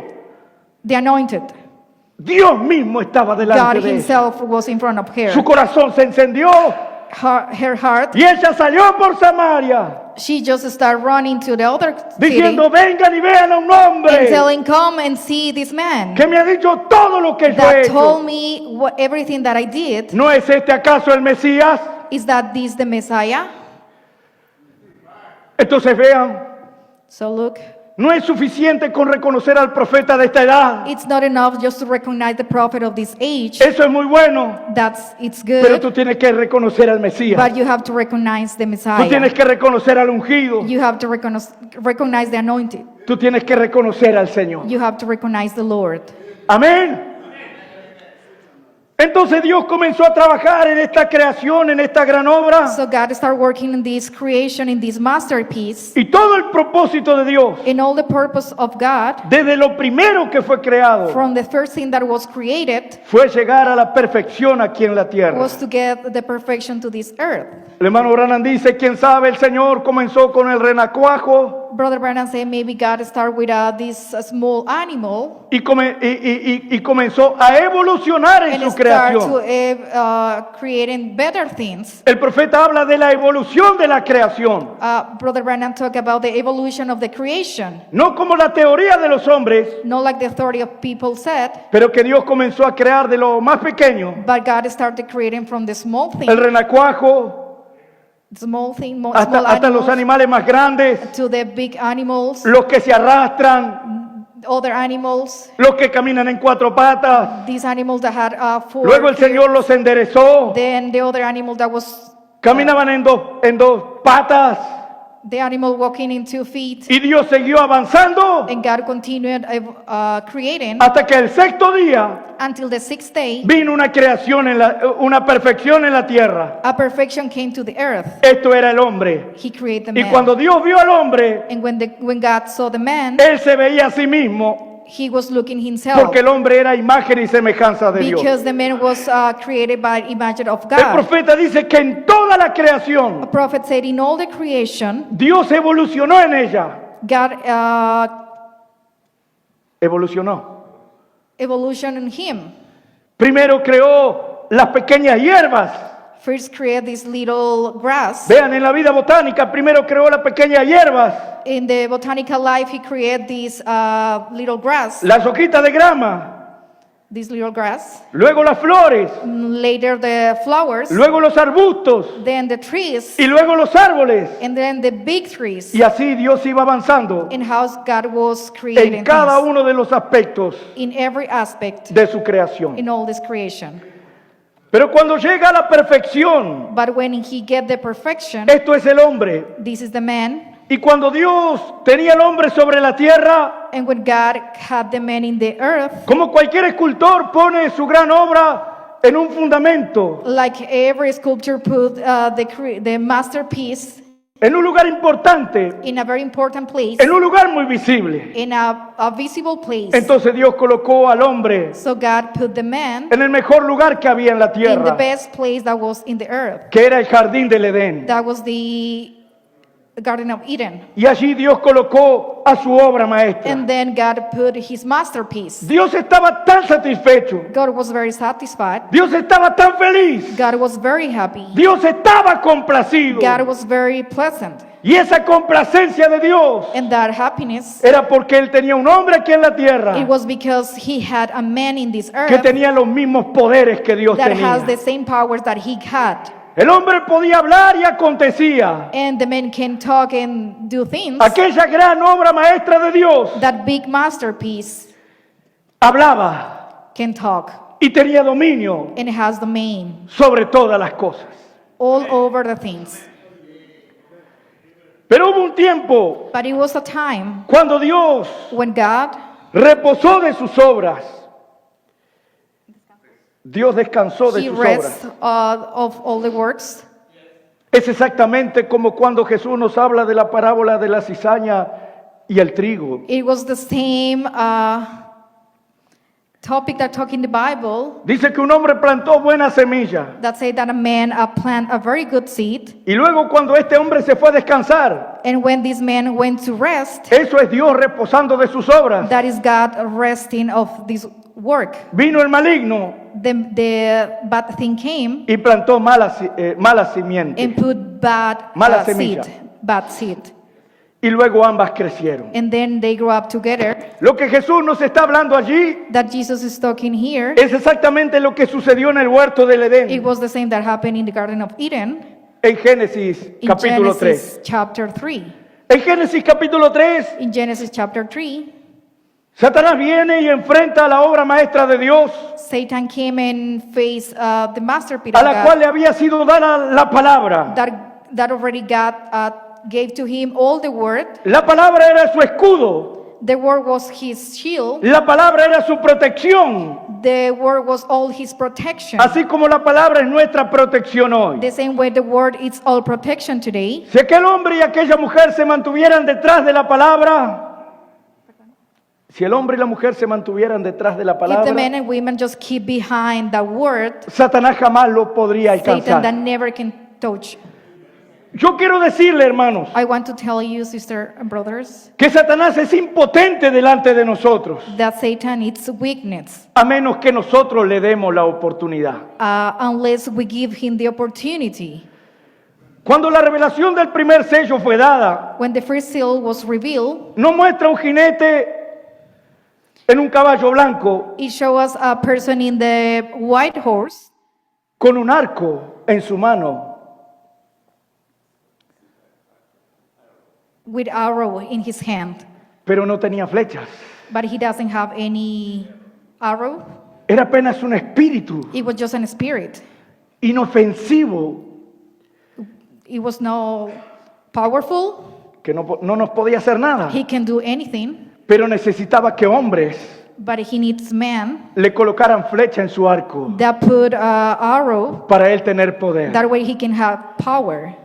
the anointed. Dios mismo estaba God delante de ella. himself was in front of Su her. corazón se encendió Her heart, y ella salió por Samaria she just started running to the other city diciendo, vengan y vean a un and hombre telling, come and see this man que me ha dicho todo lo que yo he that hecho. told me everything that I did. ¿No es este acaso el Mesías? Is that this the Messiah? Entonces vean, So look, no es suficiente con reconocer al profeta de esta edad. it's not enough just to recognize the prophet of this age. Eso es muy bueno, It's pero good, tú tienes que reconocer al Mesías. but you have to recognize the Tú Messiah. tienes que reconocer al ungido. You have to recognize the anointed. Tú tienes que reconocer al Señor. You have to recognize the Lord. Amén. Entonces Dios comenzó a trabajar en esta creación, en esta gran obra. So God started working in this creation, in this masterpiece, Y todo el propósito de Dios, in all the purpose of God, desde lo primero que fue creado, from the first thing that was created, fue llegar a la perfección aquí en la tierra. was to get the perfection to this earth. El hermano Branham dice, quién sabe, el Señor comenzó con el renacuajo Brother Branham said maybe God started with this small animal y comenzó a evolucionar en and su start creación. to creating better things. El profeta habla de la evolución de la creación, Brother Branham talked about the evolution of the creation, no como la teoría de los hombres, not like the authority of people said, pero que Dios comenzó a crear de lo más pequeño, but God started creating from the small thing, el renacuajo, small hasta los animales más grandes, to the big animals, los que se arrastran, other animals, los que caminan en 4 patas. these animals that had 4 Luego el Señor los enderezó, then the other animal that was caminaban en dos patas, the animal walking in 2 feet, y Dios siguió avanzando and God continued creating hasta que el 6º día until the 6th day vino una creación, una perfección en la tierra. a perfection came to the earth. Esto era el hombre. He created the Y man. cuando Dios vio al hombre, And when God saw the man, Él se veía a sí mismo, he was looking himself, porque el hombre era imagen y semejanza de Dios. because the man was created by image of El God. profeta dice que en toda la A creación, prophet said in all the creation, Dios evolucionó en ella. God Evolucionó. evolution in him. Primero creó las pequeñas hierbas. First create this little grass. Vean, en la vida botánica, primero creó las pequeñas hierbas, In the botanical life, he created this little grass, las hojitas de grama, this little grass. luego las flores, Later the flowers, luego los arbustos then the trees, y luego los árboles. and then the big trees. Y así Dios iba avanzando In how God was creating en cada things, uno de los aspectos in every aspect, de su creación. in all this creation. Pero cuando llega a la perfección, But when he get the perfection, esto es el hombre. this is the man. Y cuando Dios tenía al hombre sobre la tierra, And when God had the man in the earth, como cualquier escultor pone su gran obra en un fundamento, like every sculptor put the masterpiece en un lugar importante, in a very important place, en un lugar muy visible. in a visible place. Entonces Dios colocó al hombre So God put the man en el mejor lugar que había en la in the tierra, best place that was in the earth. que era el jardín del Edén. That was the Garden of Eden. Y allí Dios colocó a su obra maestra. And then God put his masterpiece. Dios estaba tan satisfecho. God was very satisfied. Dios estaba tan feliz. God was very happy. Dios estaba complacido. God was very pleasant. Y esa complacencia de Dios And that happiness, era porque Él tenía un hombre aquí en la tierra it was because he had a man in this que earth tenía los mismos poderes que Dios that tenía. has the same powers that he had. El hombre podía hablar y acontecía. And the man can talk and do things. Aquella gran obra maestra de Dios That big masterpiece hablaba can talk y tenía dominio and has the main sobre todas las cosas. all over the things. Pero hubo un tiempo But it was a time cuando Dios when God reposó de sus obras. Dios descansó de he sus rests obras. of all the works. Es exactamente como cuando Jesús nos habla de la parábola de la cizaña y el trigo. It was the same topic that talk in the Bible Dice que un hombre plantó buena semilla that say that a man plant a very good seed, y luego cuando este hombre se fue a descansar, and when this man went to rest, eso es Dios reposando de sus obras. that is God resting of this work. Vino el maligno The bad thing came y plantó mala simiente. and put bad Mala seed, semilla. bad seed, Y luego ambas crecieron. and then they grew up together. Lo que Jesús nos está hablando allí That Jesus is talking here, es exactamente lo que sucedió en el huerto del it Edén. was the same that happened in the Garden of Eden En Génesis in capítulo Genesis 3. chapter 3. En Génesis capítulo 3, In Genesis chapter 3, Satanás viene y enfrenta a la obra maestra de Dios, Satan came and faced the masterpiece a of la God cual le había sido dada la palabra. that already God gave to him all the word. La palabra era su escudo, The word was his shield. la palabra era su protección, The word was all his protection. así como la palabra es nuestra protección hoy. The same way the word is all protection today. Si aquel hombre y aquella mujer se mantuvieran detrás de la palabra, si el hombre y la mujer se mantuvieran detrás de la If the palabra, men and women just keep behind the word, Satanás jamás lo podría Satan that alcanzar. never can touch. Yo quiero decirle, hermanos, I want to tell you, sister and brothers, que Satanás es impotente delante de nosotros, that Satan is weakness a menos que nosotros le demos la oportunidad. unless we give him the opportunity. Cuando la revelación del primer sello fue dada, When the first seal was revealed, nos muestra un jinete en un caballo blanco it shows us a person in the white horse con un arco en su mano. with arrow in his hand, Pero no tenía flechas. but he doesn't have any arrow. Era apenas un espíritu It was just an spirit. inofensivo It was no powerful. que no nos podía hacer nada. He can do anything, Pero necesitaba que hombres but he needs men le colocaran flecha en su arco that put arrow. para él tener poder. That way he can have power.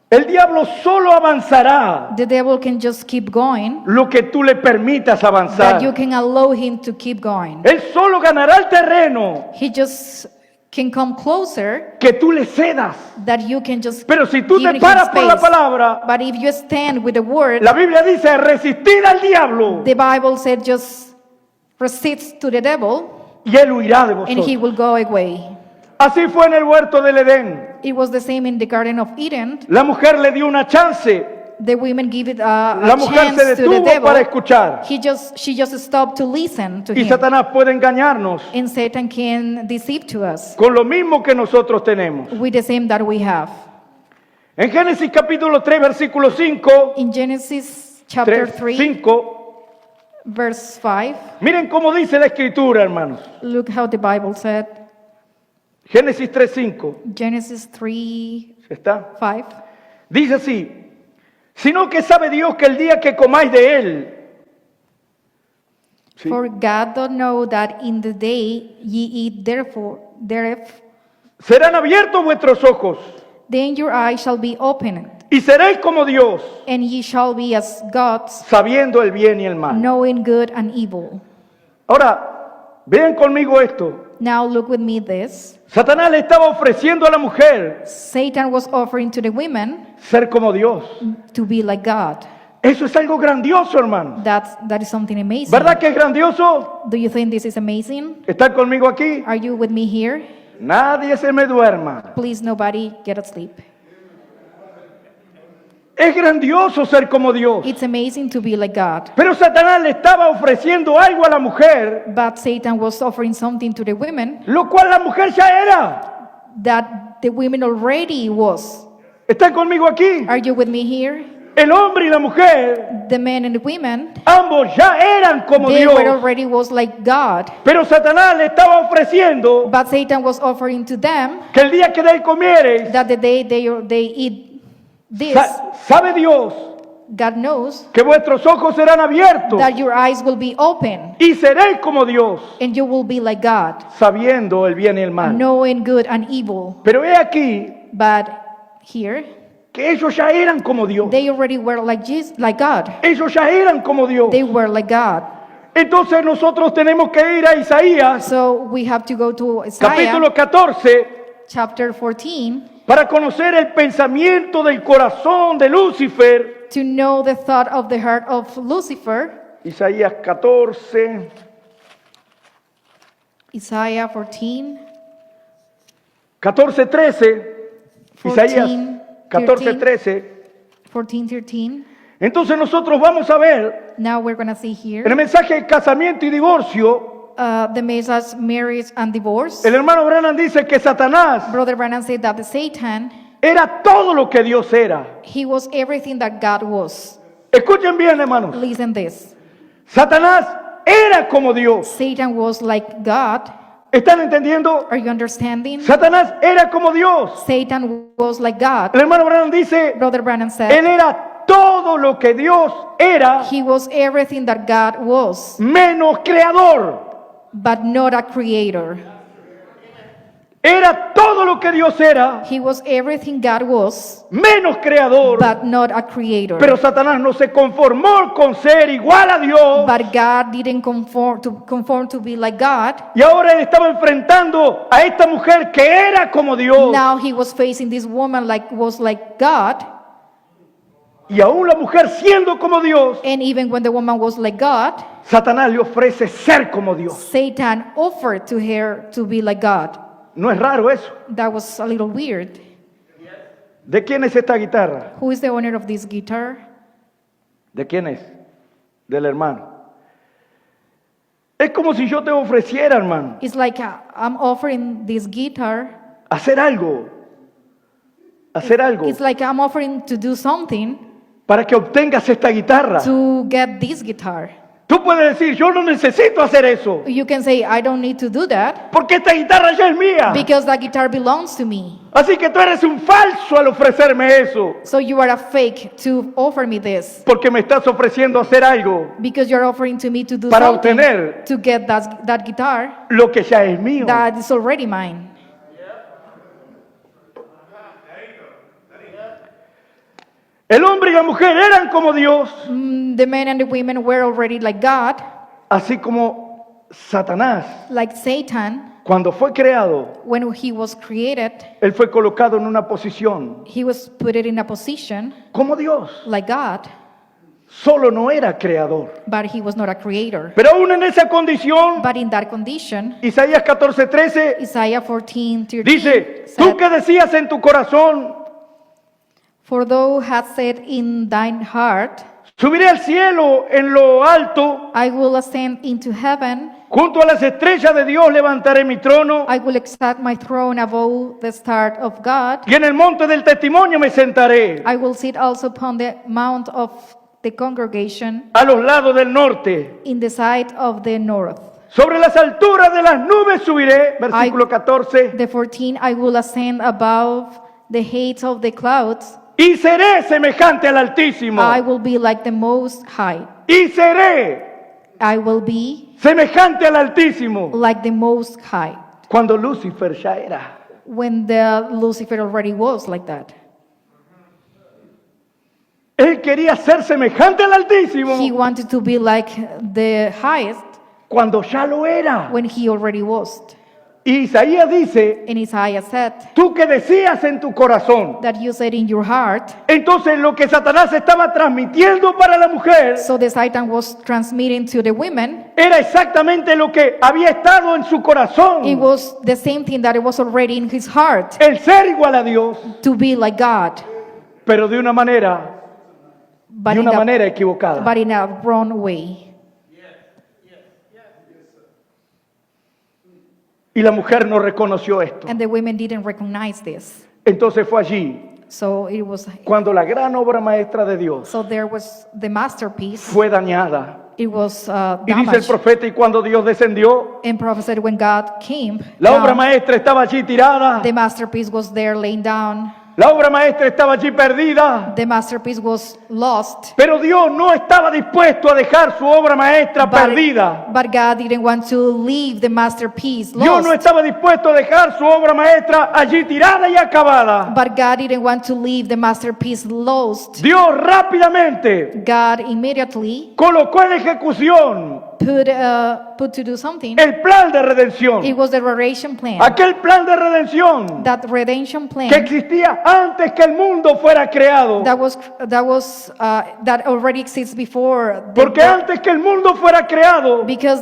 El diablo solo avanzará The devil can just keep going, lo que tú le permitas that you avanzar. can allow him to keep going. Él solo ganará el terreno He just can come closer, que tú le cedas. that you can just Pero si tú give te him paras por la space. palabra, But if you stand with the word, la Biblia dice resistir al diablo the Bible said just resist to the devil y él huirá de and he vosotros. will go away. Así fue en el huerto del Edén. It was the same in the Garden of Eden. La mujer le dio una chance. The women give it La a mujer chance se to the detuvo devil. para escuchar. She just stopped to listen to Y him. Satanás puede engañarnos And Satan can deceive to us con lo mismo que nosotros tenemos. with the same that we have. En Génesis capítulo 3, versículo 5, In Genesis chapter 3, 5, verse 5, miren cómo dice la escritura, hermanos. look how the Bible said. Génesis 3:5. Genesis 3, ¿Está? 5. Dice así, sino que sabe Dios que el día que comáis de él, ¿sí? For God doth know that in the day ye eat thereof, serán abiertos vuestros ojos then your eyes shall be opened, y seréis como Dios, and ye shall be as gods, sabiendo el bien y el mal. knowing good and evil. Ahora, vean conmigo esto. Now look with me this. Satanás le estaba ofreciendo a la mujer Satan was offering to the women ser como Dios. to be like God. Eso es algo grandioso, hermano. That is something amazing. ¿Verdad que es grandioso? Do you think this is amazing? ¿Están conmigo aquí? Are you with me here? Nadie se me duerma. Please, nobody get asleep. Es grandioso ser como Dios. It's amazing to be like God. Pero Satanás le estaba ofreciendo algo a la mujer, But Satan was offering something to the women lo cual la mujer ya era. that the women already was. ¿Están conmigo aquí? Are you with me here? El hombre y la mujer, The men and the women, ambos ya eran como they Dios. were already was like God. Pero Satanás le estaba ofreciendo But Satan was offering to them que el día que de él comieres, that the day they eat this, sabe Dios God knows que vuestros ojos serán abiertos that your eyes will be open y seréis como Dios, and you will be like God, sabiendo el bien y el mal. knowing good and evil. Pero he aquí But here, que ellos ya eran como Dios. they already were like Jesus, like God. Ellos ya eran como Dios. They were like God. Entonces nosotros tenemos que ir a Isaías, So we have to go to Isaiah capítulo 14, chapter 14 para conocer el pensamiento del corazón de Lucifer. to know the thought of the heart of Lucifer. Isaías 14, Isaiah 14, 14, 13. Isaías 14, 13. 14, 13. Entonces nosotros vamos a ver Now we're going to see en el here mensaje de casamiento y divorcio, the message marriage and divorce. el hermano Branham dice que Satanás Brother Branham said that the Satan, era todo lo que Dios era. he was everything that God was. Escuchen bien, hermanos. Listen this. Satanás era como Dios. Satan was like God. ¿Están entendiendo? Are you understanding? Satanás era como Dios. Satan was like God. El hermano Branham dice, Brother Branham él said era todo lo que Dios era, he was everything that God was, menos creador. but not a creator. Era todo lo que Dios era, He was everything God was, menos creador. but not a creator. Pero Satanás no se conformó con ser igual a Dios. But God didn't conform to be like God. Y ahora él estaba enfrentando a esta mujer que era como Dios. Now he was facing this woman was like God, Y aún la mujer siendo como Dios, and even when the woman was like God, Satanás le ofrece ser como Dios. Satan offered to her to be like God. ¿No es raro eso? That was a little weird. ¿De quién es esta guitarra? Who is the owner of this guitar? ¿De quién es? Del hermano. Es como si yo te ofreciera, hermano, It's like I'm offering this guitar. hacer algo. Hacer algo It's like I'm offering to do something para que obtengas esta guitarra. to get this guitar. Tú puedes decir, yo no necesito hacer eso, You can say, I don't need to do that porque esta guitarra ya es mía. because that guitar belongs to me. Así que tú eres un falso al ofrecerme eso, So you are a fake to offer me this porque me estás ofreciendo hacer algo because you're offering to me to do para something obtener to get that guitar lo que ya es mío. that is already mine. El hombre y la mujer eran como Dios, The men and the women were already like God, así como Satanás, like Satan. cuando fue creado, When he was created, él fue colocado en una posición he was put in a position como Dios. like God, Solo no era creador. but he was not a creator. Pero aún en esa condición, But in that condition, Isaías 14:13 Isaiah 14:13 dice, said, tú que decías en tu corazón, For thou hast said in thine heart, subiré al cielo en lo alto, I will ascend into heaven, junto a las estrellas de Dios levantaré mi trono, I will exalt my throne above the stars of God, y en el monte del testimonio me sentaré, I will sit also upon the mount of the congregation a los lados del norte. in the side of the north. Sobre las alturas de las nubes subiré, versículo 14, The 14, I will ascend above the heights of the clouds. y seré semejante al Altísimo. I will be like the Most High. Y seré I will be semejante al Altísimo. like the Most High. Cuando Lucifer ya era. When the Lucifer already was like that. Él quería ser semejante al Altísimo He wanted to be like the highest cuando ya lo era. when he already was. Y Isaías dice, And Isaiah said tú que decías en tu corazón. that you said in your heart. Entonces lo que Satanás estaba transmitiendo para la mujer So the Satan was transmitting to the women. era exactamente lo que había estado en su corazón. It was the same thing that it was already in his heart, El ser igual a Dios, to be like God, pero de una manera but in equivocada. but in a wrong way. Y la mujer no reconoció esto. And the women didn't recognize this. Entonces fue allí So it was. cuando la gran obra maestra de Dios So there was the masterpiece. fue dañada. It was Y dice el damaged. profeta, y cuando Dios descendió, And prophesied when God came, la obra down, maestra estaba allí tirada. the masterpiece was there laying down. La obra maestra estaba allí perdida. The masterpiece was lost. Pero Dios no estaba dispuesto a dejar su obra maestra perdida. But God didn't want to leave the masterpiece Dios no lost. estaba dispuesto a dejar su obra maestra allí tirada y acabada. But God didn't want to leave the masterpiece lost. Dios rápidamente God immediately colocó en ejecución put to do something. el plan de redención. It was the redemption plan. Aquel plan de redención That redemption que plan existía antes que el mundo fuera creado. that already exists before Porque antes que el mundo fuera creado because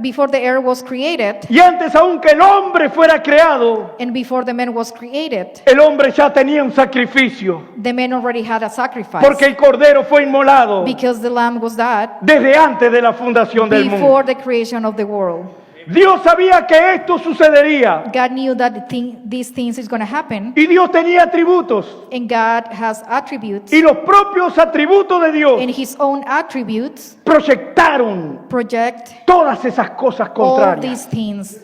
before the earth was created y antes aún que el hombre fuera creado, and before the man was created, el hombre ya tenía un sacrificio. the man already had a sacrifice Porque el cordero fue inmolado because the lamb was died desde antes de la fundación del mundo. before the creation of the world. Dios sabía que esto sucedería God knew that these things is going to happen, y Dios tenía atributos and God has attributes, y los propios atributos de Dios and his own attributes proyectaron project todas esas cosas all contrarias. these things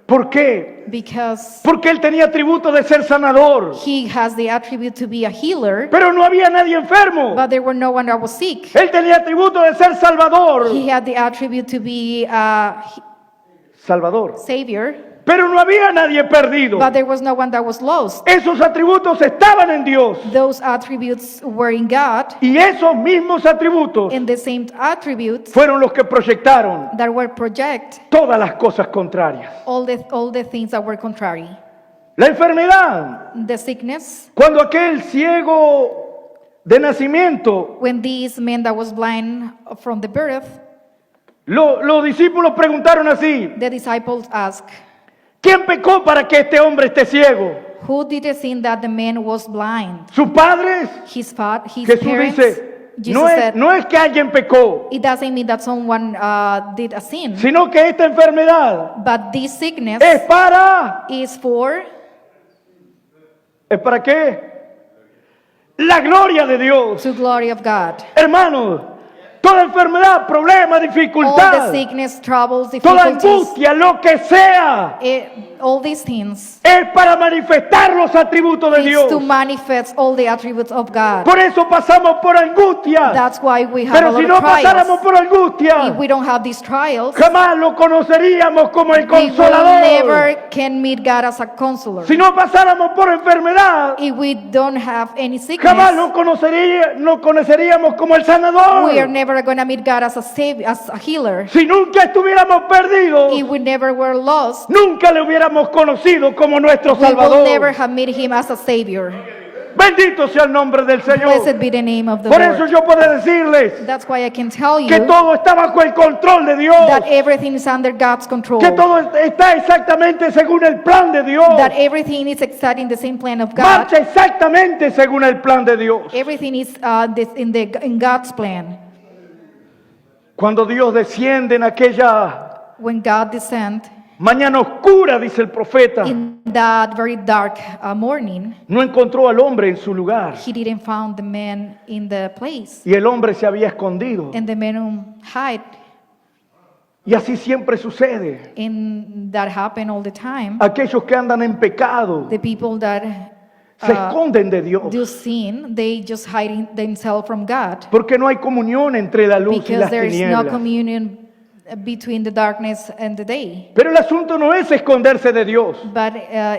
¿Por qué? because Porque él tenía atributos de ser sanador, he has the attribute to be a healer, pero no había nadie enfermo. but there were no one that was sick. Él tenía atributos de ser salvador, He had the attribute to be a salvador, savior, pero no había nadie perdido. but there was no one that was lost. Esos atributos estaban en Dios Those attributes were in God, y esos mismos atributos and the same attributes fueron los que proyectaron that were project todas las cosas contrarias. all the things that were contrary. La enfermedad, The sickness, cuando aquel ciego de nacimiento, when this man that was blind from the birth, los discípulos preguntaron así, the disciples asked, ¿quién pecó para que este hombre esté ciego? who did the sin that the man was blind? ¿Sus padres? His Jesús parents? dice, Jesus said, no es que alguien pecó, it doesn't mean that someone did a sin, sino que esta enfermedad but this sickness es para... is for ¿Es para qué? La gloria de Dios. to glory of God. Hermanos, toda enfermedad, problema, All the dificultad, sickness, troubles, toda difficulties, angustia, lo que sea, all these things es para manifestar los atributos de is Dios. to manifest all the attributes of God. Por eso pasamos por angustia. That's why we have a Pero lot si of no pasáramos trials. por angustia, If we don't have these trials, jamás lo conoceríamos como el we will consolador. never can meet God as a counselor. Si no pasáramos por enfermedad, If we don't have any jamás sickness, lo conoceríamos como el sanador. we are never going to meet God as a savior, as a healer. Si nunca estuviéramos perdidos, If we never were lost, nunca le hubiéramos conocido como nuestro we will Salvador. never have met him as a savior. Bendito sea el nombre del Señor. Blessed be the name of the Por eso Lord. yo puedo decirles That's why I can tell que you todo está bajo el control de Dios, that everything is under God's control. que todo está exactamente según el plan de Dios, That everything is exactly in the same plan of God. marcha exactamente según el plan de Dios. Everything is in God's plan. Cuando Dios desciende en aquella When God descended mañana oscura, dice el profeta, in that very dark morning, no encontró al hombre en su lugar he didn't find the man in the place, y el hombre se había escondido. and the man hid. Y así siempre sucede. And that happen all the time. Aquellos que andan en pecado The people that se esconden de Dios. do sin, they just hide themselves from God. Porque no hay comunión entre la luz y Because las there is no tinieblas. communion between the darkness and the day. Pero el asunto no es esconderse de Dios. But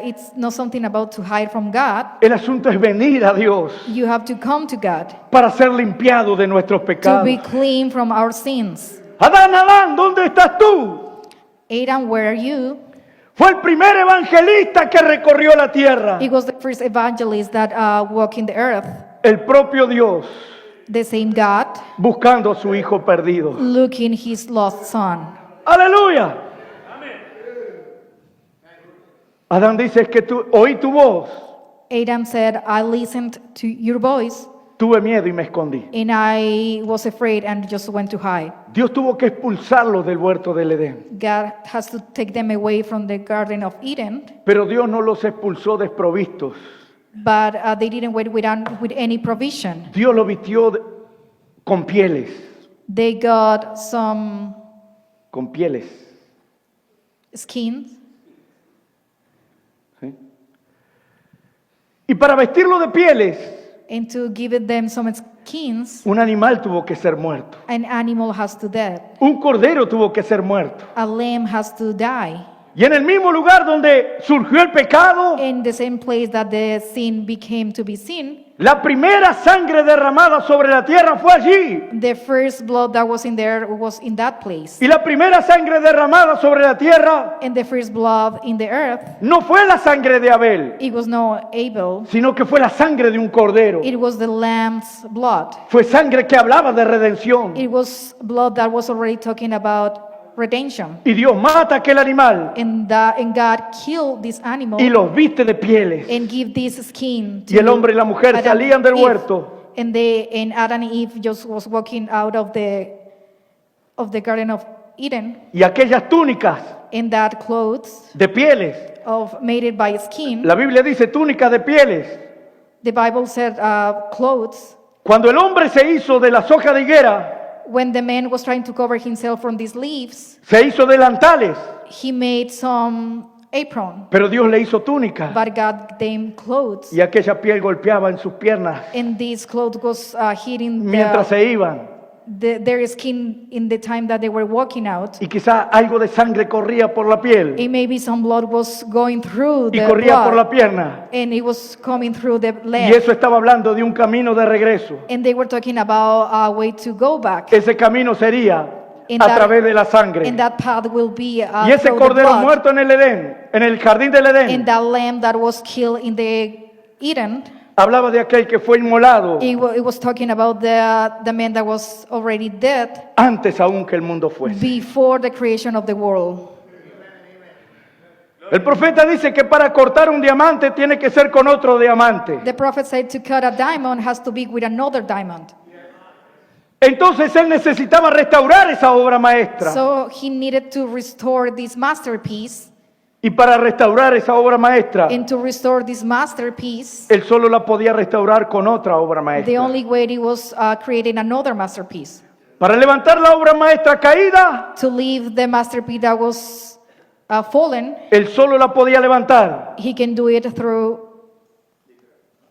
it's not something about to hide from God. El asunto es venir a Dios You have to come to God para ser limpiado de nuestros to pecados. be clean from our sins. Adán, Adán, ¿dónde estás tú? Adam, where are you? Fue el primer evangelista que recorrió la tierra. He was the first evangelist that walked in the earth. El propio Dios The same God buscando a su hijo perdido. looking his lost son. Aleluya. Adán dice, es que oí tu voz, Adam said, I listened to your voice tuve miedo y me escondí. and I was afraid and just went to hide. Dios tuvo que expulsarlos del huerto del Edén. God has to take them away from the Garden of Eden, Pero Dios no los expulsó desprovistos. but they didn't wait with any provision. Dios los vistió con pieles. They got some Con pieles. skins, ¿Sí? Y para vestirlo de pieles, and to give them some skins, un animal tuvo que ser muerto. an animal has to die. Un cordero tuvo que ser muerto. A lamb has to die. Y en el mismo lugar donde surgió el pecado, In the same place that the sin became to be sin, la primera sangre derramada sobre la tierra fue allí. the first blood that was in there was in that place. Y la primera sangre derramada sobre la tierra And the first blood in the earth, no fue la sangre de Abel, it was not Abel, sino que fue la sangre de un cordero. it was the lamb's blood. Fue sangre que hablaba de redención. It was blood that was already talking about redemption. Y Dios mata a aquel animal And God killed this animal y los viste de pieles. and give this skin to Y el hombre y la mujer Adam salían del and Eve. huerto And Adam and Eve just was walking out of the Garden of Eden, y aquellas túnicas in that clothes de pieles. made it by skin. La Biblia dice túnicas de pieles. The Bible said clothes. Cuando el hombre se hizo de las hojas de higuera, When the man was trying to cover himself from these leaves, se hizo delantales, he made some apron, pero Dios le hizo túnicas. but God gave him clothes. Y aquella piel golpeaba en sus piernas And this clothes was hitting mientras se iban. their skin in the time that they were walking out. Y quizá algo de sangre corría por la piel And maybe some blood was going through y the corría por la blood, pierna. and it was coming through the Y leg. eso estaba hablando de un camino de regreso. And they were talking about a way to go back. Ese camino sería In a that- través de la sangre. And that path will be Y ese through the cordero blood. muerto en el Edén, en el jardín del And Edén, that lamb that was killed in the Eden, hablaba de aquel que fue inmolado it was talking about the man that was already dead antes aún que el mundo fuese. before the creation of the world. El profeta dice que para cortar un diamante tiene que ser con otro diamante. The prophet said to cut a diamond has to be with another diamond. Entonces él necesitaba restaurar esa obra maestra. So he needed to restore this masterpiece. Y para restaurar esa obra maestra, And to restore this masterpiece, él solo la podía restaurar con otra obra the maestra. only way it was creating another masterpiece. Para levantar la obra maestra caída, To leave the masterpiece that was fallen, él solo la podía levantar he can do it through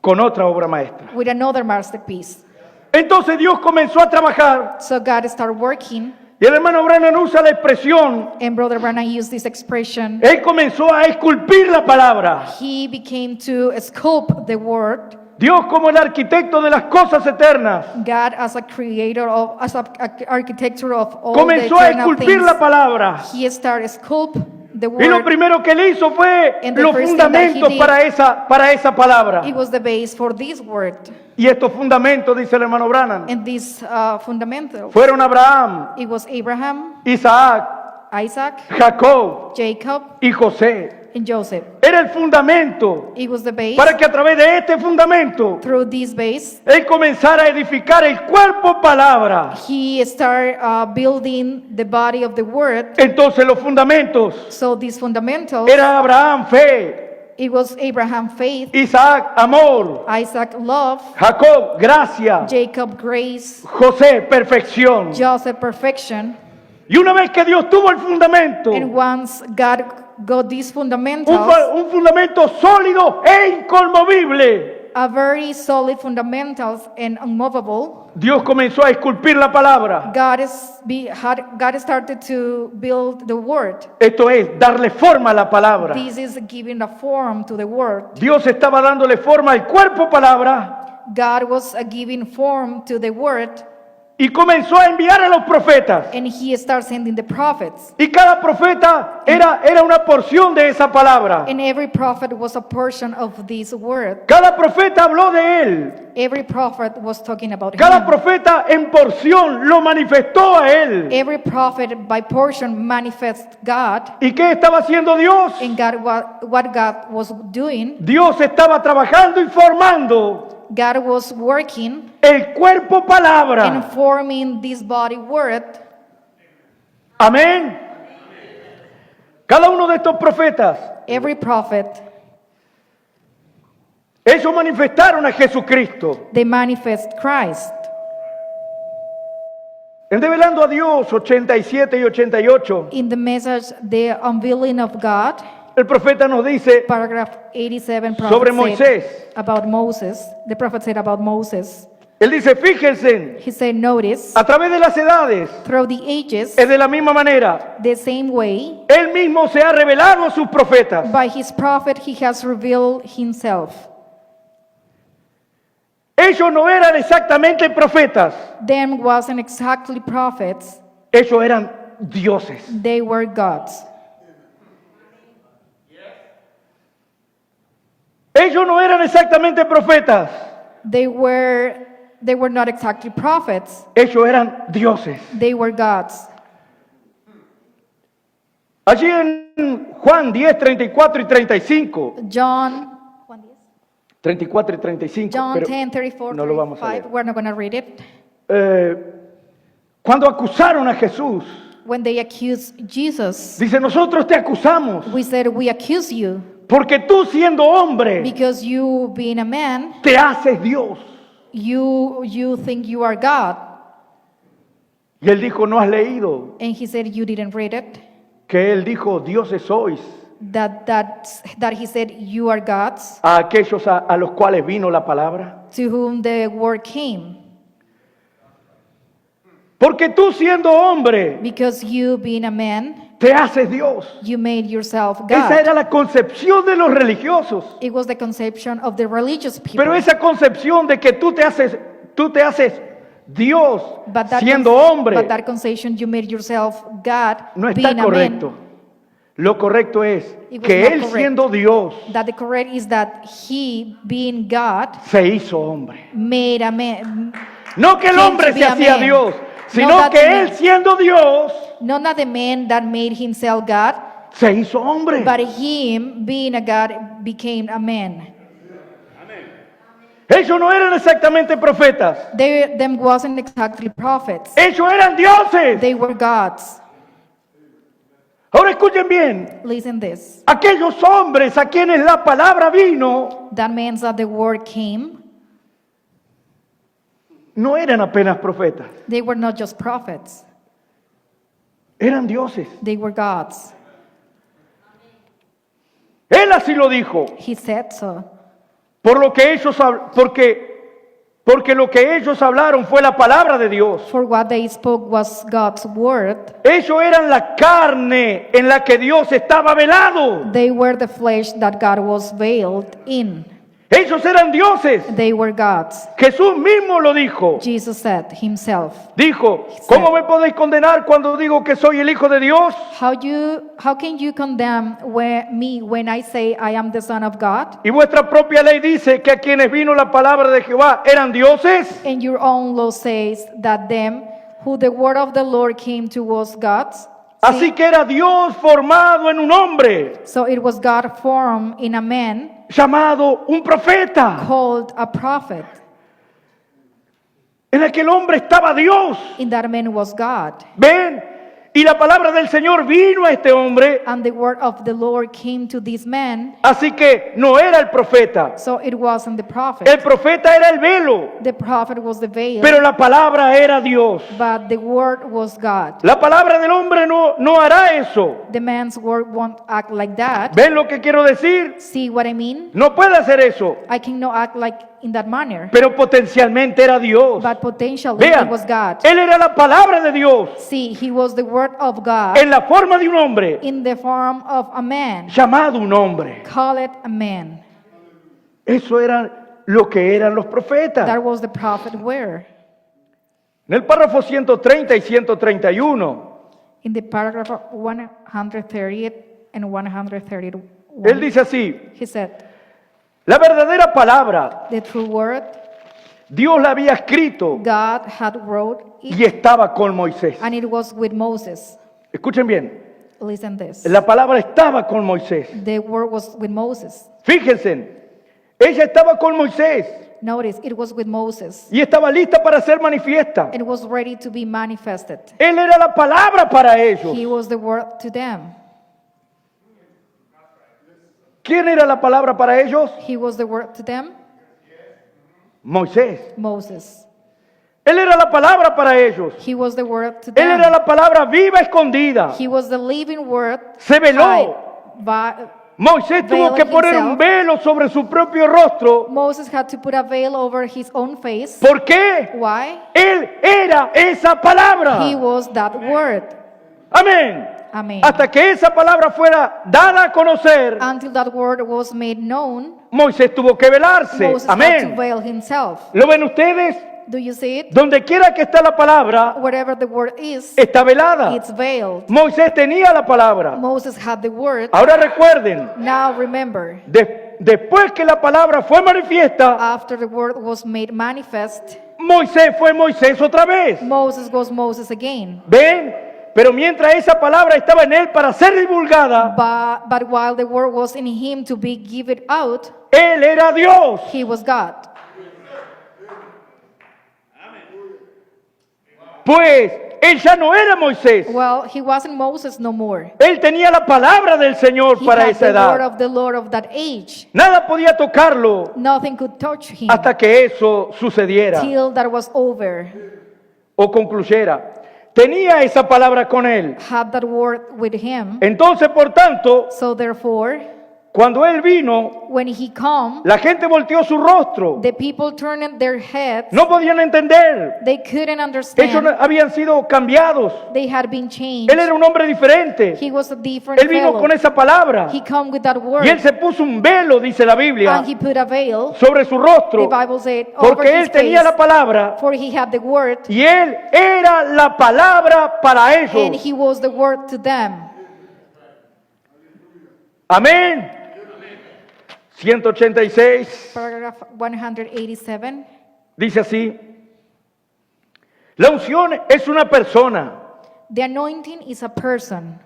con otra obra maestra. with another masterpiece. Entonces Dios comenzó a trabajar So God started working, y el hermano Branham usa la expresión, and Brother Branham used this expression. él comenzó a esculpir la palabra. He became to sculpt the word. Dios como el arquitecto de las cosas eternas God as a creator of, as a architecture of all comenzó the a eternal esculpir things. la palabra. He started sculpt the Y lo word. primero que él hizo fue And the los first thing that he fundamentos did- para esa palabra. It was the base for this word. Y estos fundamentos, dice el hermano Branham, And these fundamentals. fueron Abraham, It was Abraham, Isaac, Isaac, Jacob Jacob, y José. and Joseph. Era el fundamento It was the base. para que a través de este fundamento Through this base, él comenzara a edificar el cuerpo palabra. he started building the body of the word. Entonces los fundamentos So these fundamentals, era Abraham, fe, it was Abraham faith, Isaac, amor, Isaac love, Jacob, gracia, Jacob grace, José, perfección. Joseph perfection. Y una vez que Dios tuvo el fundamento, And once God got these un fundamentals, fundamento sólido e inconmovible, a very solid fundamentals and unmovable, Dios comenzó a esculpir la palabra. God started to build the word. Esto es, darle forma a la palabra. This is giving a form to the word. Dios estaba dándole forma al cuerpo palabra God was giving form to the word, y comenzó a enviar a los profetas. and he started sending the prophets. Y cada profeta era una porción de esa palabra. And every prophet was a portion of this word. Cada profeta habló de él. Every prophet was talking about Cada him. profeta en porción lo manifestó a él. Every prophet by portion manifests God. ¿Y qué estaba haciendo Dios? And God, what God was doing, Dios estaba trabajando y formando God was working el cuerpo and palabra. forming this body word. Amén. Cada uno de estos profetas, Every prophet, ellos manifestaron a Jesucristo. they manifest Christ. En Develando a Dios 87 y 88, In the message, the unveiling of God, el profeta nos dice paragraph 87, sobre prophet Moisés. said about Moses. The prophet said about Moses. Él dice, fíjense, He said, notice, a través de las edades, through the ages, es de la misma manera. the same way, Él mismo se ha revelado a sus profetas. by his prophet, he has revealed himself. Ellos no eran exactamente profetas, Them wasn't exactly prophets, ellos eran dioses. they were gods. Ellos no eran exactamente profetas, They were not exactly prophets, ellos eran dioses. they were gods. Allí en Juan 10, 34 y 35, John 34 y 35, pero 10, 34, no lo vamos a 35, leer. we're not going to read it. Cuando acusaron a Jesús, When they accused Jesus, dice, nosotros te acusamos we said, we accuse you porque tú siendo hombre because you being a man, te haces Dios. you think you are God. Y él dijo, ¿no has leído And he said, you didn't read it. que él dijo, dioses sois That he said, you are gods, a aquellos a los cuales vino la palabra? to whom the word came. Porque tú siendo hombre Because you being a man, te haces Dios. you made yourself Esa God. era la concepción de los religiosos. It was the conception of the religious people. Pero esa concepción de que tú te haces Dios But that siendo but hombre that conception, you made yourself God, no being está a correcto. man. Lo correcto es It was que not él correct. siendo Dios That the correct is that he, being God, se hizo hombre. made a man. No que el Came hombre to be se a hacía man. Dios, No sino that que the él man- siendo Dios Not that the man that made himself God, se hizo hombre. but him, being a God, became a man. Ellos no eran exactamente profetas, Them wasn't exactly prophets. ellos eran dioses. They were gods. Ahora escuchen bien, Listen this. aquellos hombres a quienes la palabra vino That means that the word came. no eran apenas profetas, They were not just prophets. eran dioses. They were gods. Él así lo dijo, He said so. porque lo que ellos hablaron fue la palabra de Dios. For what they spoke was God's word. Ellos eran la carne en la que Dios estaba velado. They were the flesh that God was veiled in. Ellos eran dioses. They were gods. Jesús mismo lo dijo. Jesus said himself. Dijo, ¿cómo me podéis condenar cuando digo que soy el Hijo de Dios? How can you condemn me when I say I am the Son of God? Y vuestra propia ley dice que a quienes vino la palabra de Jehová eran dioses. And your own law says that them who the word of the Lord came to was gods. Así que era Dios formado en un hombre So it was God formed in a man llamado un profeta. called a prophet. En aquel hombre estaba Dios. In that man was God. ¿Ven? Y la palabra del Señor vino a este hombre, and the word of the Lord came to this man. así que no era el profeta. So it wasn't the prophet. El profeta era el velo, The prophet was the veil, pero la palabra era Dios. but the word was God. La palabra del hombre no hará eso. The man's word won't act like that. ¿Ven lo que quiero decir? See what I mean? No puede hacer eso, I cannot act like in that manner, pero potencialmente era Dios. but potentially Vean, it was God. él era la palabra de Dios See, he was the word of God en la forma de un hombre, in the form of a man. llamado un hombre. Call it a man. Eso era lo que eran los profetas. That was the prophet word. En el párrafo 130 y 131, In the paragraph 130 and 131, él dice así: he said, la verdadera palabra, the true word, Dios la había escrito God had wrote y it, estaba con Moisés. and it was with Moses. Escuchen bien, Listen this. la palabra estaba con Moisés. The word was with Moses. Fíjense, ella estaba con Moisés Notice, it was with Moses. y estaba lista para ser manifiesta. It was ready to be manifested. Él era la palabra para ellos. He was the word to them. ¿Quién era la palabra para ellos? He was the word to them, Moisés. Moses. Él era la palabra para ellos. He was the word to Él era them. la palabra viva escondida. He was the living word. Se veló. hide by- Moisés tuvo que poner un velo sobre su propio rostro. Moses had to put a veil over his own face. ¿Por qué? Why? Él era esa palabra. He was that word. Amén. Amen. Hasta que esa palabra fuera dada a conocer, Until that word was made known, Moisés tuvo que velarse. Moses had to Amén. veil himself. ¿Lo ven ustedes? Do you see it? Donde quiera que está la palabra, Whatever the word is, está velada. it's veiled. Moisés tenía la palabra. Moses had the word. Ahora recuerden, Now remember, después que la palabra fue manifiesta, after the word was made manifest, Moisés fue Moisés otra vez. Moses was Moses again. ¿Ven? Pero mientras esa palabra estaba en él para ser divulgada, But while the word was in him to be given out, él era Dios. he was God. Pues él ya no era Moisés. Well, he wasn't Moses no more. Él tenía la palabra del Señor He para had esa the word edad. of the Lord of that age. Nada podía tocarlo Nothing could touch him hasta que eso sucediera till that was over. o concluyera. Tenía esa palabra con él. Had that word with him. Entonces, por tanto, So therefore, cuando él vino, when he come, la gente volteó su rostro. the people turned their heads. No podían entender. They couldn't Ellos understand. habían sido cambiados. They had been changed. Él era un hombre diferente. He was a different Él vino fellow. con esa palabra. He come with that word. Y él se puso un velo, dice la Biblia, And he put a veil. sobre su The rostro. Bible said over Porque his él tenía face. la palabra For he had the word. y él era la palabra para And ellos. he was the word to them. Amén. 186 Paragraph 187. dice así: la unción es una persona. The anointing is a person.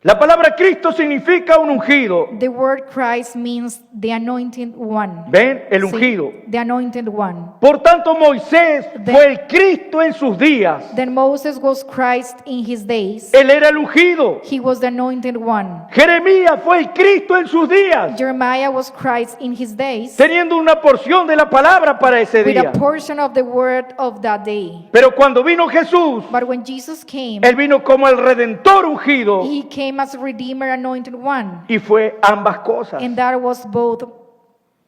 La palabra Cristo significa un ungido. The word Christ means the anointed one. ¿Ven? El Sí, ungido. the anointed one. Por tanto, Moisés fue el Cristo en sus días. Then Moses was Christ in his days. Él era el ungido. He was the anointed one. Jeremías fue el Cristo en sus días, Jeremiah was Christ in his days, teniendo una porción de la palabra para ese with día. a portion of the word of that day. Pero cuando vino Jesús, But when Jesus came, Él vino como el Redentor ungido he came as a Redeemer, anointed one. y fue ambas cosas. And that was both.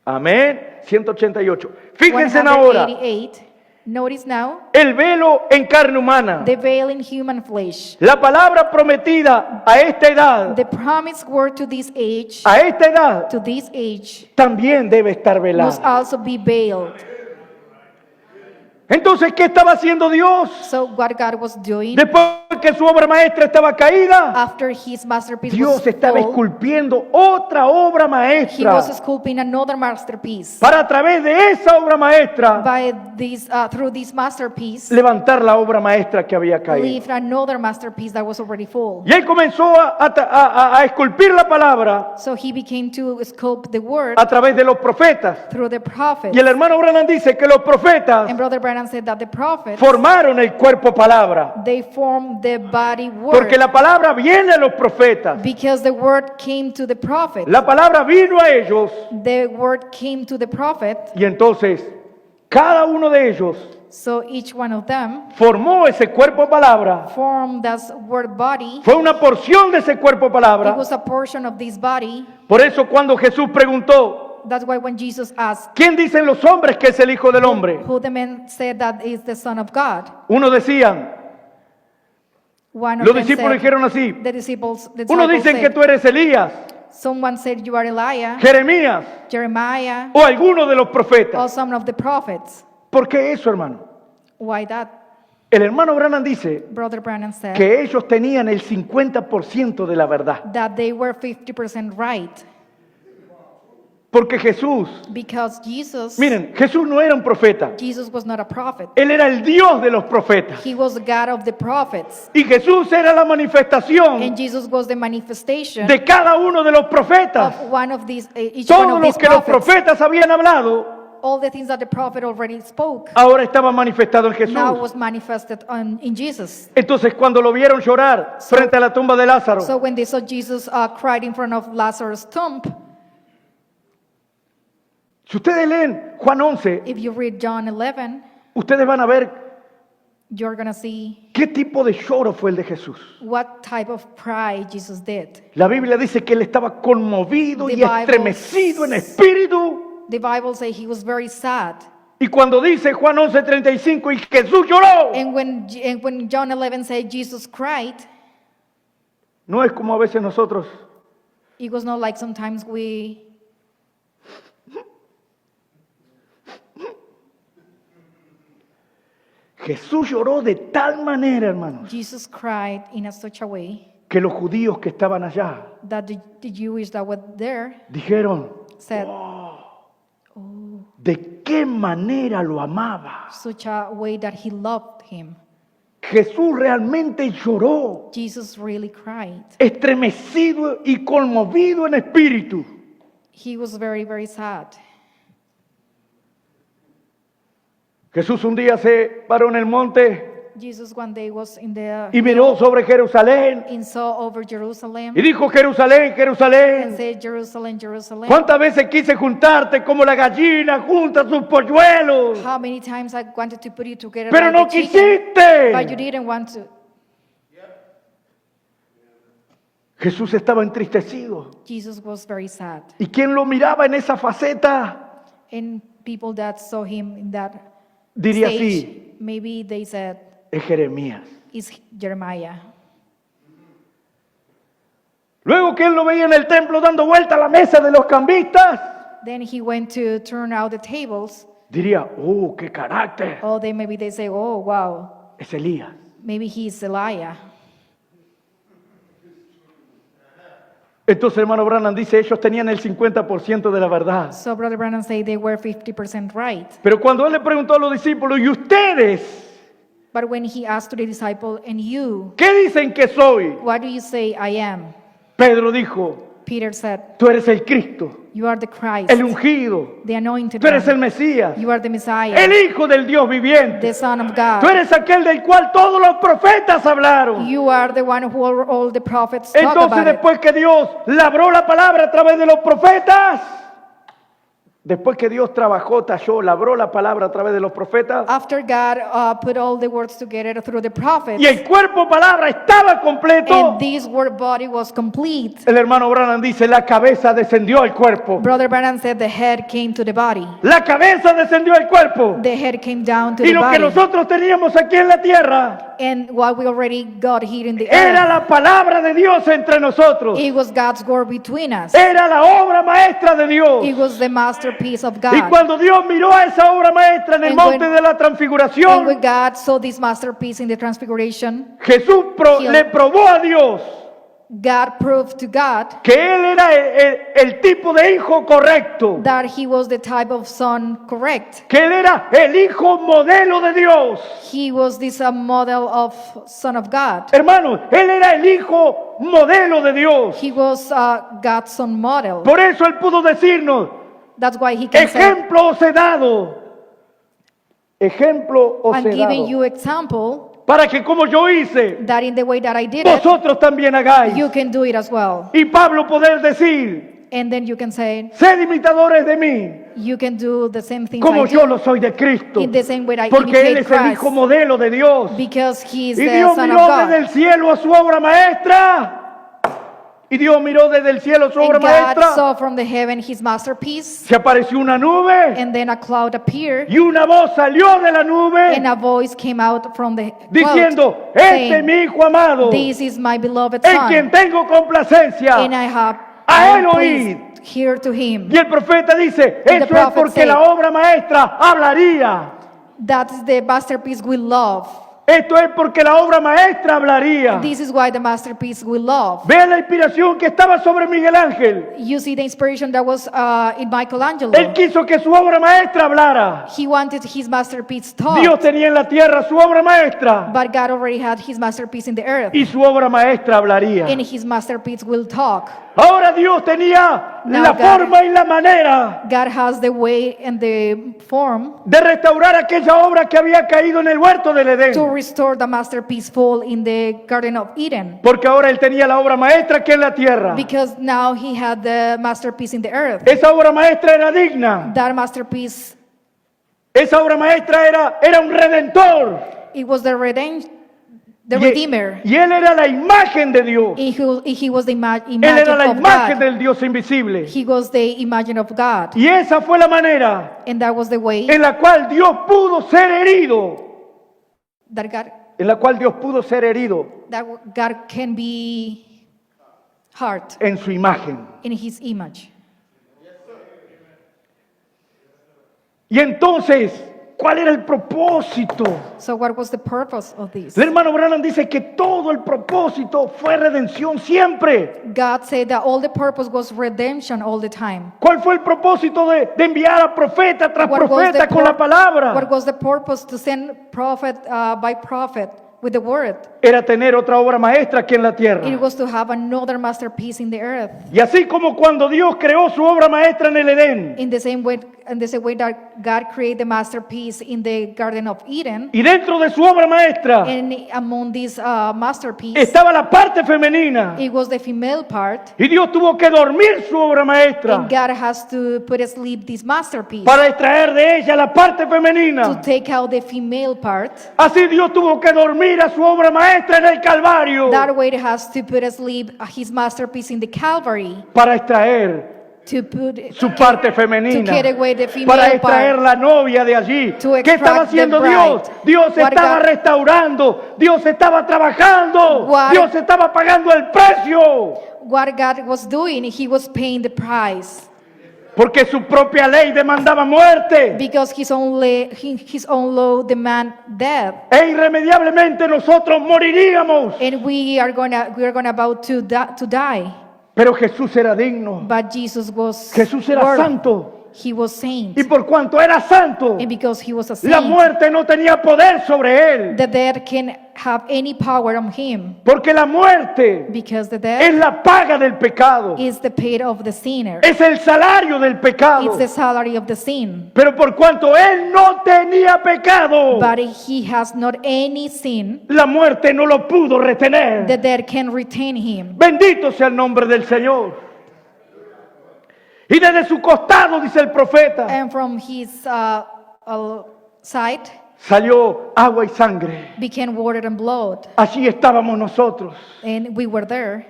Amén. 188. Fíjense ahora, 188. Notice now, el velo en carne humana. the veil in human flesh. La palabra prometida a esta edad, The promised word to this age, también debe estar must velada. also be veiled. Entonces, ¿qué estaba haciendo Dios? So what God was doing, Después que su obra maestra estaba caída, after his masterpiece Dios was estaba full, esculpiendo otra obra he maestra was sculpting another masterpiece. para a través de esa obra maestra By this, through this masterpiece, levantar la obra maestra que había caído. lift another masterpiece that was already full. Y él comenzó a esculpir la palabra So he became to sculpt the word a través de los profetas. through the prophets. Y el hermano Branham dice que los profetas And Brother Branham said that the prophets, formaron el cuerpo palabra. they formed the body word. Porque la palabra viene a los profetas. Because the word came to the prophet. La palabra vino a ellos. The word came to the prophet. Y entonces cada uno de ellos So each one of them formó ese cuerpo palabra. formed that word body. Fue una porción de ese cuerpo It palabra. was a portion of this body. Por eso cuando Jesús preguntó, That's why when Jesus asked, ¿quién dicen los hombres que es el Hijo del Hombre? who the men said that is the Son of God, Unos decían, one of los them discípulos said, dijeron así. the disciples Unos dicen que said, tú eres Elías, someone said you are Elijah, Jeremías Jeremiah, o alguno de los or profetas. some of the prophets. ¿Por qué eso, hermano? Why that? El hermano Branham dice Brother Branham said que ellos tenían el 50% de la verdad. that they were 50% right. Porque Jesús, Because Jesus Jesús no era un profeta. was not a prophet. Él era el Dios de los profetas. He was the God of the prophets. Y Jesús era la manifestación And Jesus was the manifestation de cada uno de los profetas. of one of these, each one Todos of los these que los prophets. profetas habían hablado, All the things that the prophet already spoke ahora estaba manifestado en Jesús. now was manifested in Jesus. Entonces cuando lo vieron llorar frente a la tumba de Lázaro, So when they saw Jesus cried in front of Lazarus' tomb, si ustedes leen Juan 11, if you read John 11, ustedes van a ver you're going to see qué tipo de lloro fue el de Jesús. what type of cry Jesus did. La Biblia dice que él estaba conmovido The y Bible- estremecido en espíritu. The Bible says he was very sad. Y cuando dice Juan 11:35 y Jesús lloró, And when John 11 said Jesus cried, no es como a veces nosotros. it was not like sometimes Jesús lloró de tal manera, hermanos, Jesus cried in such a way que los judíos que estaban allá that the Jewish that were there dijeron, said, ¿de qué manera lo amaba? such a way that he loved him. Jesús realmente lloró, Jesus really cried. estremecido y conmovido en espíritu. He was very, very sad. Jesús un día se paró en el monte Jesus one day was in the y miró sobre Jerusalén and saw over Jerusalem y dijo, Jerusalén, and Jerusalén, said, Jerusalem, Jerusalem, ¿cuántas veces quise juntarte como la gallina junta sus polluelos? how many times I wanted to put you together Pero like no a chicken, but you quisiste. didn't want to. Jesús estaba entristecido. Jesus was very sad. ¿Y quién lo miraba en esa faceta? And people that saw him in that Diría stage, así, maybe they said, es Jeremías. it's Jeremiah. Luego que él lo veía en el templo dando vuelta a la mesa de los cambistas, Then he went to turn out the tables. diría, oh, qué carácter, Oh, maybe they say, oh, wow, es Elías. maybe he's Elijah. Entonces, hermano Branham dice, ellos tenían el 50% de la verdad. So Brother Branham said they were 50% right. Pero cuando él le preguntó a los discípulos, ¿y ustedes But when he asked to the disciple, and you, qué dicen que soy? what do you say I am? Pedro dijo, Peter said, tú eres el Cristo, you are the Christ, el ungido, the anointed tú eres el one. Mesías, You are the Messiah, el Hijo del Dios viviente. the Son of Tú God. eres aquel del cual todos los profetas hablaron. You are the one who all the prophets talk Entonces, about it. después que Dios labró la palabra a través de los profetas, después que Dios trabajó, talló, labró la palabra a través de los profetas, After God put all the words together through the prophets, y el cuerpo palabra estaba completo, and this word body was complete, el hermano Branham dice, la cabeza descendió al cuerpo. Brother Branham said the head came to the body. La cabeza descendió al cuerpo. The head came down to Y the lo que body. nosotros teníamos aquí en la tierra And what we already got here in the Era earth, la palabra de Dios entre nosotros. it was God's word between us. Era la obra maestra de Dios. It was the masterpiece of Y God. cuando Dios miró a esa obra maestra en el And monte when- de la And transfiguración, when God saw this masterpiece in the Transfiguration, Jesús le probó a Dios God proved to God que él era el tipo de hijo correcto, that he was the type of son correct. que él era el hijo modelo de Dios. He was this model of son of God. Hermanos, él era el hijo modelo de Dios. He was God's son model. Por eso él pudo decirnos, That's why he can say, ejemplo os he dado. Ejemplo os I'm he giving dado. you example Para que como yo hice, that in the way that I did it, vosotros también hagáis. you can do it as well. Y Pablo poder decir, And then you can say, sed imitadores de mí, you can do the same things como I yo do lo soy de Cristo. in the same way I Porque Él imitate es el Christ, hijo modelo de Dios. because he is Y the Dios son of miró God. desde el cielo a su obra maestra. Y Dios miró desde el cielo a su obra And God maestra. saw from the heaven his masterpiece, Se apareció una nube and then a cloud appeared, y una voz salió de la nube and a voice came out from the diciendo, cloud, este es saying, mi hijo amado, this is my beloved en quien son, tengo complacencia. and I have A I él am oíd. pleased here to him. Y el profeta dice, And the eso es prophet porque said, la obra maestra hablaría. That's the masterpiece we love. Esto es porque la obra maestra hablaría. This is why the masterpiece we love. Vean la inspiración que estaba sobre Miguel Ángel. You see the inspiration that was in Michelangelo. Él quiso que su obra maestra hablara. He wanted his masterpiece Dios taught, tenía en la tierra su obra maestra but God already had his masterpiece in the earth, y su obra maestra hablaría. and his masterpiece will talk. Ahora Dios tenía Now la God- forma y la manera God has the way and the form de restaurar aquella obra que había caído en el huerto del to Edén. restore the masterpiece fall in the Garden of Eden, Porque ahora él tenía la obra maestra aquí en la tierra. because now he had the masterpiece in the earth. Esa obra maestra era digna. That masterpiece, Esa obra maestra era un redentor. it was the Y- Redeemer. Y él era la imagen de Dios. He was the Él era la image of imagen God. del Dios invisible. He was the image of God. Y esa fue la manera And that was the way en la cual Dios pudo ser herido. that En la cual Dios pudo ser herido God can be hurt en su imagen. in his image. Y entonces, ¿cuál era el propósito? So what was the purpose of this? El hermano Branham dice que todo el propósito fue redención siempre. God said that all the purpose was redemption all the time. ¿Cuál fue el propósito de enviar a profeta tras What was profeta the con la What palabra? was the purpose to send prophet by prophet with the word? Era tener otra obra maestra aquí en la tierra. It was to have another masterpiece in the earth. Y así como cuando Dios creó su obra maestra en el Edén, In the same way that God created the masterpiece in the Garden of Eden, y dentro de su obra maestra and among this masterpiece, estaba la parte femenina, it was the female part, y Dios tuvo que dormir su obra maestra and God has to put asleep this masterpiece para extraer de ella la parte to femenina. take out the female part. Así Dios tuvo que dormir a su obra maestra en el Calvario That way it has to put asleep his masterpiece in the Calvary para extraer to put su parte to femenina, get away the female para extraer part. la novia de allí. To ¿Qué estaba extract haciendo the Dios? bride. Dios What estaba God- restaurando, Dios estaba trabajando, What- Dios estaba pagando el precio, What God was doing, he was paying the price porque su propia ley demandaba muerte. because his own law demand death, E irremediablemente nosotros moriríamos. and we are gonna about to die. Pero Jesús era digno, But Jesus was Jesús era worthy. santo. He was saint, Y por cuanto era santo, and because he was a la saint, muerte no tenía poder sobre él. the death can have any power on him, Porque la muerte because the es death la paga del pecado. is the pay of the sinner. Es el salario del pecado. It's the salary of the sin. Pero por cuanto él no tenía pecado, But he has not any sin, la muerte no lo pudo retener. the death can retain him. Bendito sea el nombre del Señor. Y desde su costado, dice el profeta, And from his side salió agua y sangre. became water and blood. Allí estábamos nosotros. And we were there.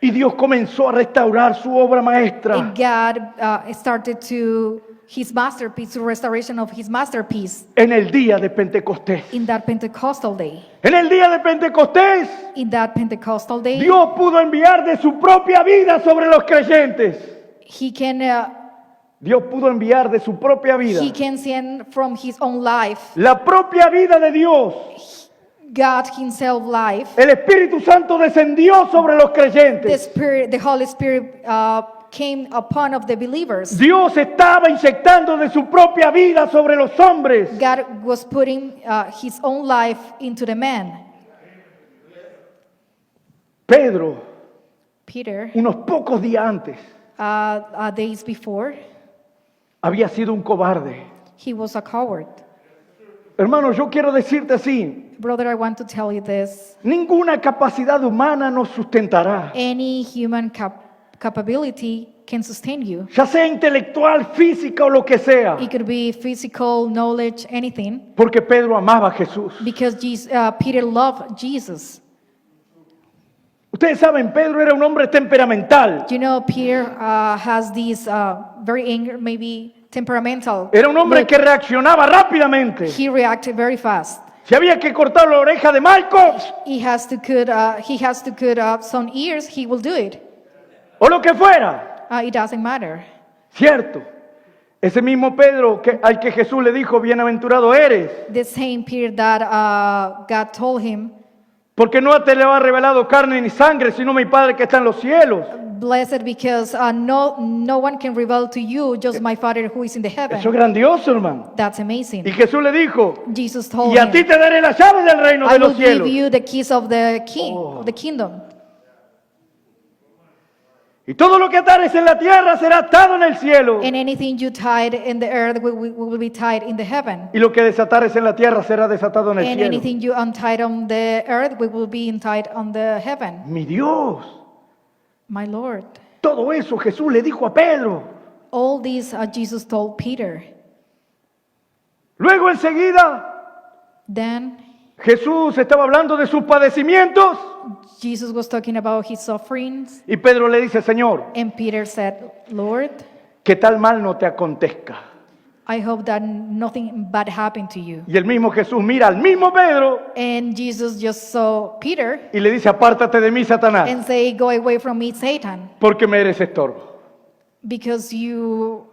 Y Dios comenzó a restaurar su obra maestra. And God started to his masterpiece, to restoration of his masterpiece En el día de Pentecostés. in that Pentecostal day. En el día de Pentecostés, In that Pentecostal day, Dios pudo enviar de su propia vida sobre los creyentes. he can Dios pudo enviar de su propia vida. send from his own life, La propia vida de Dios. God himself life. El Espíritu Santo descendió sobre los creyentes. The Holy Spirit came upon of the believers. Dios estaba inyectando de su propia vida sobre los hombres. God was putting his own life into the man. Pedro, Peter, unos pocos días antes, days before, había sido un cobarde. he was a coward. Hermano, yo quiero decirte así, Brother, I want to tell you this. ninguna capacidad humana nos sustentará, Any human capability can sustain you. ya sea intelectual, física o lo que sea, It could be physical, knowledge, anything. porque Pedro amaba a Jesús. Because Peter loved Jesus. Ustedes saben, Pedro era un hombre temperamental, You know, Peter has this very angry, maybe temperamental. era un hombre look. que reaccionaba rápidamente. He reacted very fast. Si había que cortar la oreja de Marcos He has to cut some ears. He will do it. o lo que fuera, It doesn't matter. cierto. Ese mismo Pedro al que Jesús le dijo, bienaventurado eres, The same Peter that God told him, porque no te le ha revelado carne ni sangre, sino mi Padre que está en los cielos. blessed because no one can reveal to you, just my Father who is in the heaven. Eso es grandioso, hermano. That's Y amazing. Jesús le dijo, Jesus told y a ti him, te daré las llaves del reino I de will los give cielos. you the keys of the king, Oh. of the kingdom. Y todo lo que atares en la tierra será atado en el cielo. And anything you tied in the earth will be tied in the heaven. Y lo que desatares en la tierra será desatado en el And cielo. anything you untied on the earth will be untied on the heaven. Mi Dios. My Lord. Todo eso Jesús le dijo a Pedro. All this Jesus told Peter. Luego enseguida Then Jesús estaba hablando de sus padecimientos. Jesus was talking about his sufferings. Y Pedro le dice, Señor, And Peter said, Lord, que tal mal no te acontezca. I hope that nothing bad happened to you. Y el mismo Jesús mira al mismo Pedro And Jesus just saw Peter y le dice, apártate de mí, Satanás, and say, go away from me, Satan, porque me eres estorbo. because you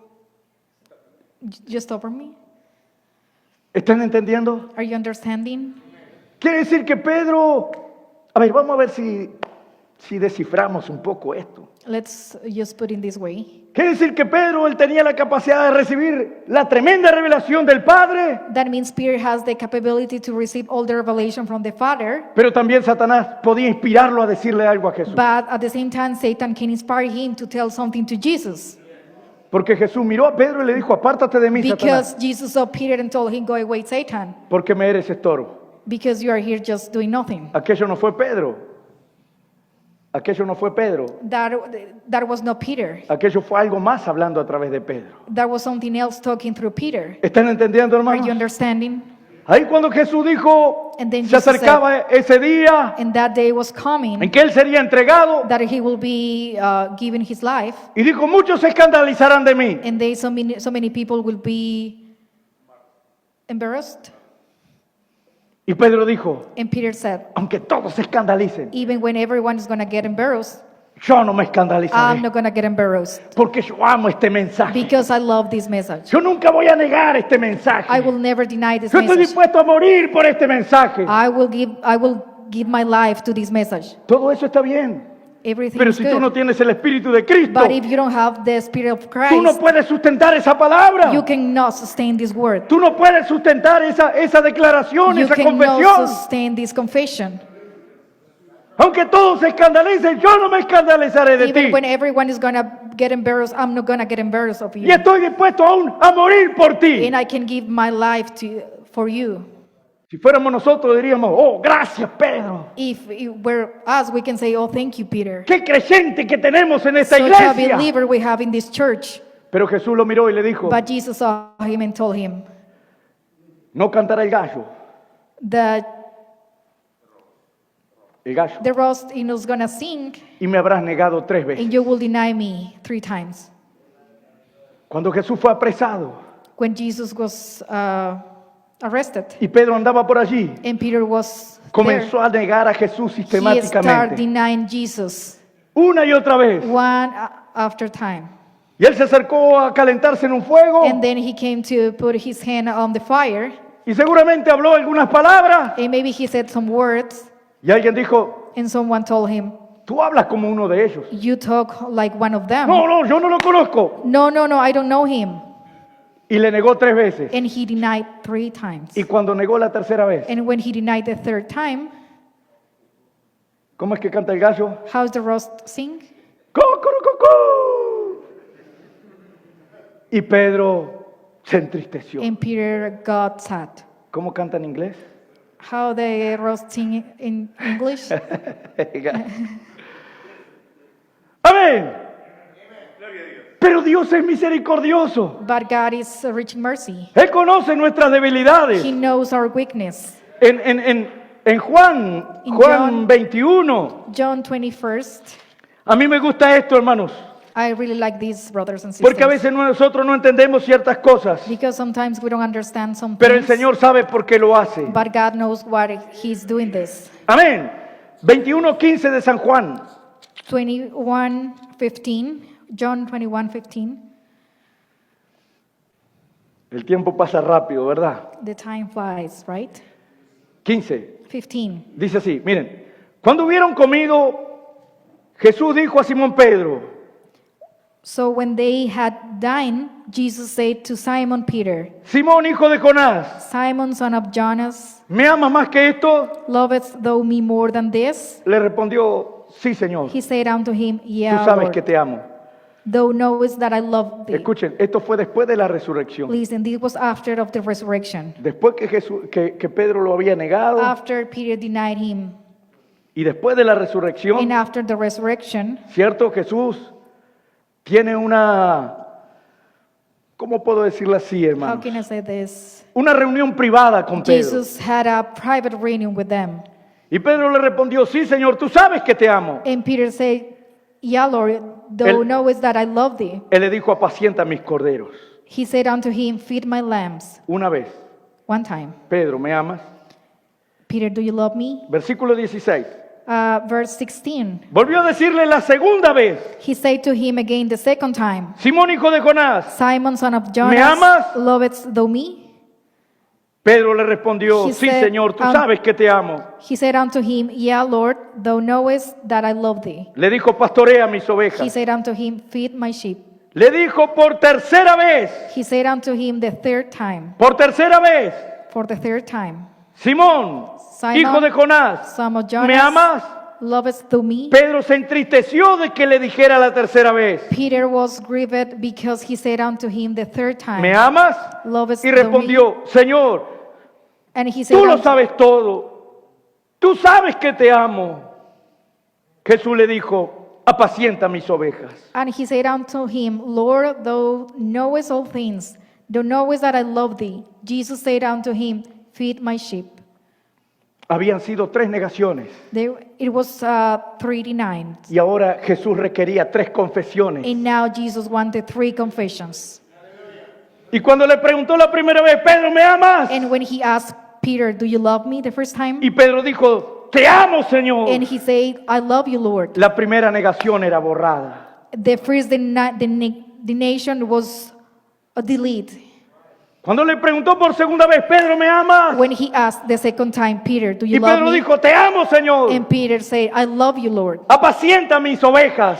just over me. ¿Están entendiendo? Are you understanding? Quiere decir que Pedro, a ver, vamos a ver si desciframos un poco esto. Let's just put it this way. Quiere decir que Pedro, él tenía la capacidad de recibir la tremenda revelación del Padre, That means Peter has the capability to receive all the revelation from the Father, pero también Satanás podía inspirarlo a decirle algo a Jesús. but at the same time, Satan can inspire him to tell something to Jesus. Porque Jesús miró a Pedro y le dijo, apártate de mí, Because Satanás, Jesus saw Peter and told him, go away, Satan, porque me eres estorbo. because you are here just doing nothing. Aquello no fue Pedro. Aquello no fue Pedro. That was not Peter. Aquello fue algo más hablando a través de Pedro. That was something else talking through Peter. ¿Están entendiendo, Are you hermanos? understanding? Ahí cuando Jesús dijo, And then se Jesus acercaba ese día And that day was en coming que él sería entregado, that he will be given his life. y dijo, muchos se escandalizarán de mí. And so many people will be embarrassed. Y Pedro dijo, And Peter said, aunque todos se escandalicen, even when everyone is going to get embarrassed, yo no me I'm escandalizaré, not going to get embarrassed porque yo amo este mensaje. because I love this message. Yo nunca voy a negar este mensaje. I will never deny this Yo estoy message. dispuesto a morir por este mensaje. I will give my life to this message. Todo eso está bien. Everything Pero is si tú no good. tienes el Espíritu de Cristo, But if you don't have the Spirit of tú no Christ, puedes sustentar esa palabra. you cannot sustain this word. Tú no puedes sustentar esa declaración, You esa cannot confesión. sustain this confession. Aunque todos se escandalicen, yo no me escandalizaré de ti. Even when everyone is going to get embarrassed, I'm not going to get embarrassed of Y you. estoy dispuesto aún a morir por ti. And I can give my life for you. Si fuéramos nosotros diríamos, oh, gracias Pedro. If it were us, we can say, oh, thank you, Peter. Qué creyente que tenemos en esta Such a iglesia. believer we have in this church. Pero Jesús lo miró y le dijo, But Jesus saw him and told him no cantará el gallo that el gallo, the roast is gonna sing, y me habrás negado 3 veces. and you will deny me 3 times. Cuando Jesús fue apresado When Jesus was arrested, y Pedro andaba por allí, and Peter was there, comenzó a negar a Jesús he started sistemáticamente, denying Jesus una y otra vez. one after time. Y él se acercó a calentarse en un fuego And then he came to put his hand on the fire, y seguramente habló algunas palabras and maybe he said some words, y alguien dijo, and someone told him, tú hablas como uno de ellos. you talk like one of them. No, no, yo no lo conozco. No, I don't know him. Y le negó 3 veces. And he denied 3 times. Y cuando negó la tercera vez, And when he denied the 3rd time, ¿cómo es que canta el gallo? how's the roast sing? ¡Cocorococó! Y Pedro se entristeció. And Peter got sad. ¿Cómo canta en inglés? How the roast sing in English? Amén. Pero Dios es misericordioso. But God is rich in mercy. Él conoce nuestras debilidades. He knows our weakness. En Juan In John- 21, John 21st. a mí me gusta esto, hermanos, I really like these, brothers and sisters. porque a veces nosotros no entendemos ciertas cosas, Because sometimes we don't understand some pero el things. Señor sabe por qué lo hace. But God knows why He's doing this. Amén. 21:15 de San Juan. 21:15. John 21:15. El tiempo pasa rápido, ¿verdad? The time flies, right? 15. 15. Dice así, miren, cuando hubieron comido, Jesús dijo a Simón Pedro, So when they had dined, Jesus said to Simon Peter, Simón, hijo de Jonás, Simon, son of Jonas, ¿me amas más que esto? lovest thou me more than this? Le respondió, sí, Señor, He said unto him, tú Yeah, sabes Lord, que te amo. thou knowest that I love thee. Escuchen, esto fue después de la resurrección. Listen, this was after of the resurrection. Después que Pedro lo había negado After Peter denied him, y después de la and resurrección, after the resurrection, ¿cierto? Jesús tiene una, ¿cómo puedo decirlo así, how hermanos? can I say this? Una reunión privada con Pedro. Jesus had a private reunion with them. Y Pedro le respondió, sí, Señor, tú sabes que te amo. And Peter said, Yeah, Lord, thou Él- knowest that I love thee. Él le dijo, apacienta mis corderos. He said unto him, Feed my lambs. Una vez, One time. Pedro, ¿me amas? Peter, do you love me? Versículo 16. Verse 16. Volvió a decirle la segunda vez, He said to him again the second time, Simón, hijo de Jonás. Simon, son of ¿Me Jonas, amas? lovest thou me? Pedro le respondió, He sí, said, Señor, tú sabes que te amo. He said unto him, Yeah, Lord, thou knowest that I love thee. Le dijo, pastorea mis He ovejas. said unto him, Feed my sheep. Le dijo por tercera vez, He said unto him the 3rd time, por tercera vez, for the 3rd time, Simón, Simon, hijo de Jonás, son of ¿me Jonas, amas? lovest thou me? Pedro se entristeció de que le dijera la tercera vez, Peter was grieved because he said unto him the 3rd time, ¿me amas? lovest Y thou me? respondió, Señor, And he said tú lo unto, sabes todo, tú sabes que te amo. Jesús le dijo, apacienta mis ovejas. and he said unto him, Lord, thou knowest all things, thou knowest that I love thee. Jesus said unto him, Feed my sheep. Habían sido 3 negaciones It was 3 denied. y ahora Jesús requería 3 confesiones. And now Jesus wanted 3 confessions. Y cuando le preguntó la primera vez, Pedro, ¿me amas? And when he asked Peter, Do you love me? The first time, Y Pedro dijo, te amo, Señor. and he said, I love you, Lord. La primera negación era borrada. The first denation was a delete. Cuando le preguntó por segunda vez, Pedro, ¿me amas? When he asked the second time, Peter, do Y you love Pedro me? dijo, te amo, Señor. And Peter said, I love you, Lord. Apacienta mis ovejas.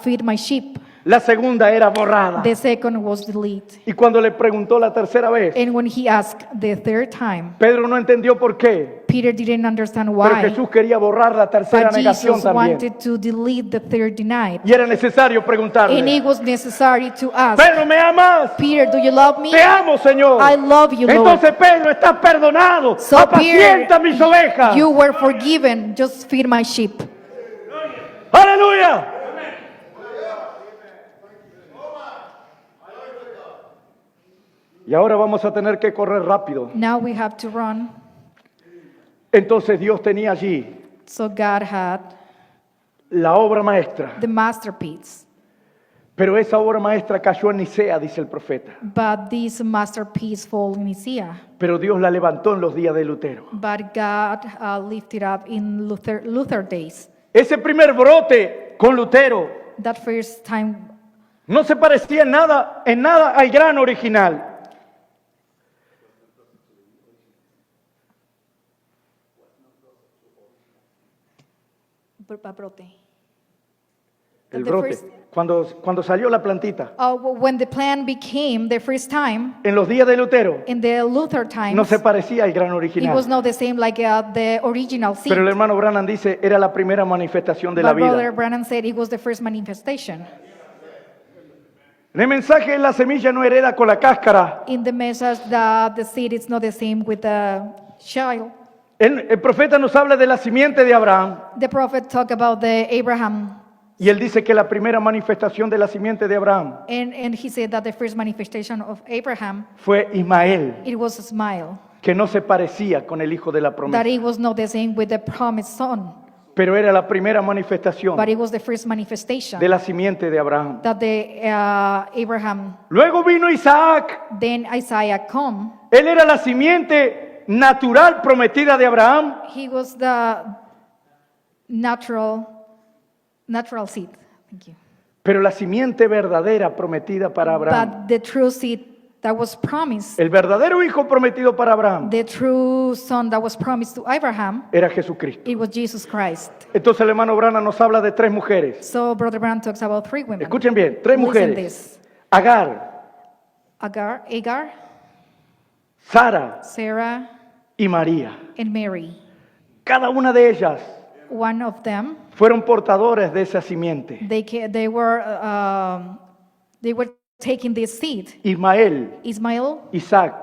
Feed my sheep. La segunda era borrada. The second was delete. Y cuando le preguntó la tercera vez, And when he asked the 3rd time, Pedro no entendió por qué. Peter didn't understand Pero why. Jesús quería borrar la tercera But negación Jesus también. wanted to delete the 3rd denied. Y era necesario And preguntarle, it was necessary to ask, Pedro, ¿me amas? Peter, do you love me? Te amo, Señor. I love you, Lord. Entonces, Pedro, estás perdonado. So Apacienta Peter, mis ovejas. you were forgiven. Just feed my sheep. Aleluya. Y ahora vamos a tener que correr rápido. Now we have to run. Entonces Dios tenía allí So God had la obra maestra. the masterpiece. Pero esa obra maestra cayó en Nicea, dice el profeta. But this masterpiece fell in Nicaea. Pero Dios la levantó en los días de Lutero. But God lifted up in Luther days. Ese primer brote con Lutero That first time, no se parecía en nada al gran original. brote. El The brote, first- cuando salió la plantita. When the plant became the first time, En los días de Lutero in the Luther times, no se parecía al gran it original. was not the same like the original seed. Pero el hermano Branham dice, era la primera manifestación de la But Brother vida. Branham said it was the first manifestation. En el mensaje, la semilla no hereda con la cáscara. In the message that the seed is not the same with the child. El profeta nos habla de la simiente de Abraham. The prophet talked about the Abraham, Y él dice que la primera manifestación de la simiente de Abraham and he said that the first manifestation of Abraham, fue Ismael, it was a smile, que no se parecía con el hijo de la that promesa. it was not the same with the promised son, Pero era la primera manifestación but it was the first manifestation de la simiente de Abraham. that the Abraham, Luego vino Isaac. then Isaiah come. Él era la simiente natural prometida de Abraham. He was the natural seed. Thank you. Pero la simiente verdadera prometida para Abraham, But the true seed that was promised, el verdadero hijo prometido para Abraham, the true son that was promised to Abraham, era Jesucristo. it was Jesus Christ. Entonces el hermano Branham nos habla de tres mujeres. So Brother Branham talks about three women. Escuchen bien, tres Listen mujeres. this. Agar, Agar, Sara Sarah, y María. and Mary. Cada una de ellas One of them, fueron portadores de esa simiente. they were taking this seed. Ismael, Ismael, Isaac,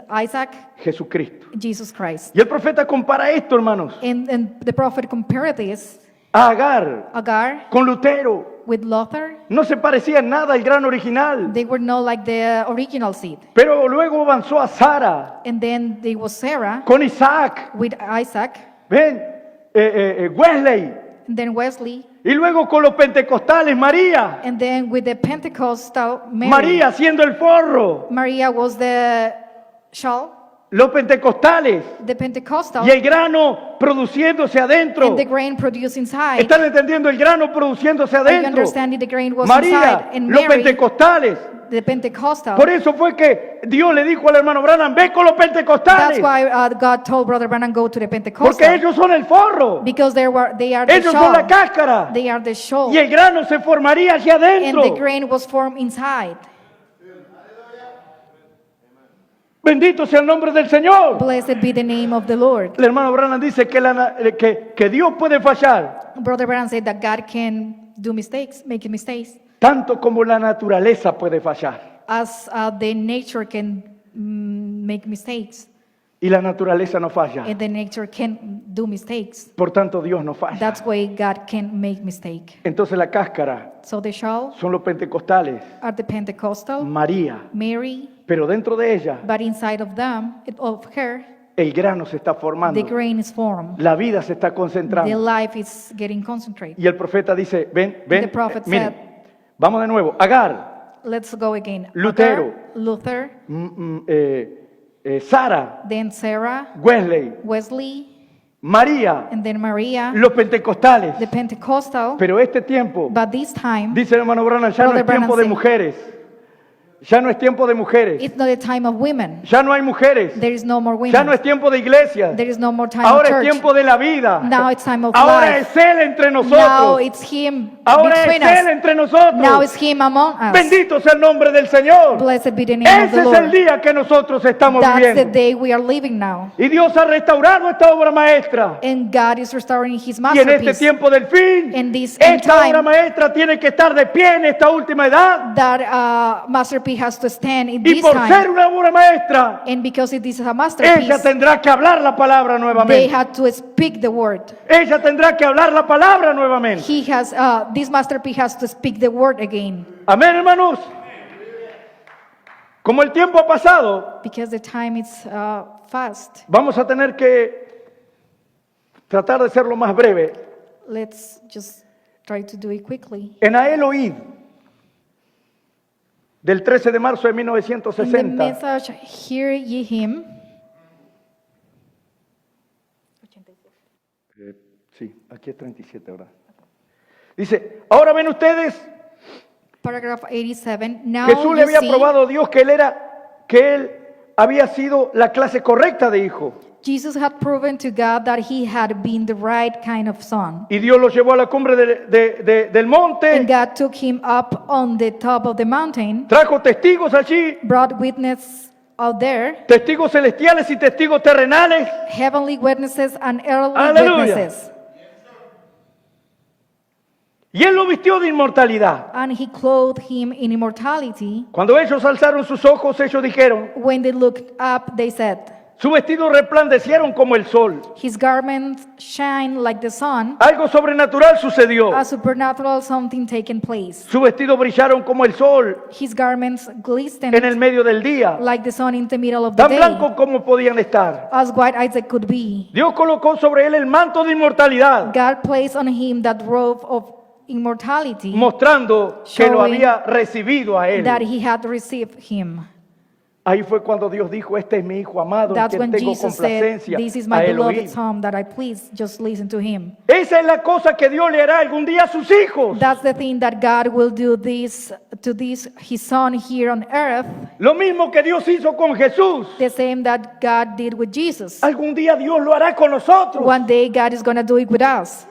Isaac, Jesucristo. Jesus Christ. Y el profeta compara esto, hermanos, And the prophet compared this, a Agar Agar con Lutero. with Luther. No se parecía en nada al gran original. They were not like the original seed. Pero luego avanzó a Sara And then there was Sarah con Isaac. with Isaac, Ven, Wesley. and then Wesley, Y luego con los pentecostales, María. and then with the Pentecostal Mary. María siendo el forro. Maria was the shawl, Los pentecostales. the Pentecostal, Y el grano produciéndose adentro. and the grain produced inside. ¿Están entendiendo? El grano produciéndose Are you adentro. understanding the grain was inside? María, And los Mary, pentecostales. the Pentecostal. Por eso fue que Dios le dijo al hermano Branham, ve con los That's pentecostales. why God told Brother Branham go to the Porque Pentecostal. ellos son el forro. Because they are the Ellos son la shawl. cáscara. They are the shawl. Y el grano se formaría hacia And adentro. the grain was formed inside. Bendito sea el nombre del Señor. Blessed be the name of the Lord. El hermano Branham dice que Dios puede fallar Brother Branham said that God can do mistakes, make mistakes, tanto como la naturaleza puede fallar. as the nature can make mistakes, Y la naturaleza no falla. and the nature can do mistakes. Por tanto, Dios no falla. That's why God can make mistake. Entonces la cáscara So the shawl son los pentecostales, are the Pentecostal, María. Mary, Pero dentro de ella, but inside of them, of her, el grano se está the formando. grain is formed. La vida se está The concentrando. life is getting concentrated. Y el profeta dice, ven, The prophet miren, said- vamos de nuevo. Agar, Let's go again. Lutero. Agar, Luther, Sara, then Sarah, Wesley, Wesley, María, and then Maria, los pentecostales. the Pentecostal. Pero este tiempo, But this time, dice el hermano Branham, ya no Brother es tiempo Branham de said- mujeres. Ya no es tiempo de mujeres. it's not the time of women. Ya no hay mujeres. There is no more Ya no women. es tiempo de iglesia. There is no more time Ahora of es church. tiempo de la vida. Now it's time of Ahora life. es Él entre Now nosotros. it's Him Ahora es between Él us. entre nosotros. Now it's Him among us. Bendito sea el nombre del Señor. Blessed be the name of Ese the es el Lord. día que nosotros estamos That's the viviendo. day we are living now. Y Dios ha restaurado esta obra maestra. And God is restoring His Y en este masterpiece. tiempo del fin, In this end esta time, obra maestra tiene que estar de pie en esta última edad. That masterpiece has to stand in Y this por time. ser una obra maestra, And because it is a ella masterpiece, tendrá que hablar la palabra they nuevamente. had to speak the word. Ella tendrá que hablar la palabra nuevamente. This masterpiece has to speak the word again. Amén, hermanos. Como el tiempo ha pasado, Because the time is fast. vamos a tener que tratar de ser lo más breve. Let's just try to do it quickly. En Elohim, del 13 de marzo de In the 1960, message, Hear Ye Him, sí, aquí es 37, ¿verdad? Dice, ahora ven ustedes, paragraph 87. Now Jesús le you había see, probado a Dios que él había sido la clase correcta de hijo. Jesus had proven to God that he had been the right kind of son. Y Dios lo llevó a la cumbre del monte, And God took him up on the top of the mountain, trajo testigos allí, brought witnesses out there, testigos celestiales y testigos terrenales. heavenly witnesses and earthly Aleluya. witnesses. Y él lo vistió de inmortalidad. And he clothed him in immortality. Cuando ellos alzaron sus ojos, ellos dijeron, When they looked up, they said, su vestido resplandecieron como el sol. his garments shine like the sun. Algo sobrenatural sucedió. A supernatural something taken place. Su vestido brillaron como el sol His garments en el glistened medio del día, like the sun in the middle of the tan day, blanco como podían estar. as white as they could be. Dios colocó sobre él el manto de inmortalidad, God placed on him that robe of immortality, mostrando que lo Showing había recibido a él. that he had received him. Ahí fue cuando Dios dijo, este es mi hijo amado, en That's quien when tengo Jesus said, complacencia, this is a my Elohim. beloved son that I please, just listen to him. Esa es la cosa que Dios le hará algún día a sus hijos. That's the thing that God will do this to this his son here on earth, Lo mismo que Dios hizo con Jesús. the same that God did with Jesus. Algún día Dios lo hará con nosotros. One day God is going to do it with us.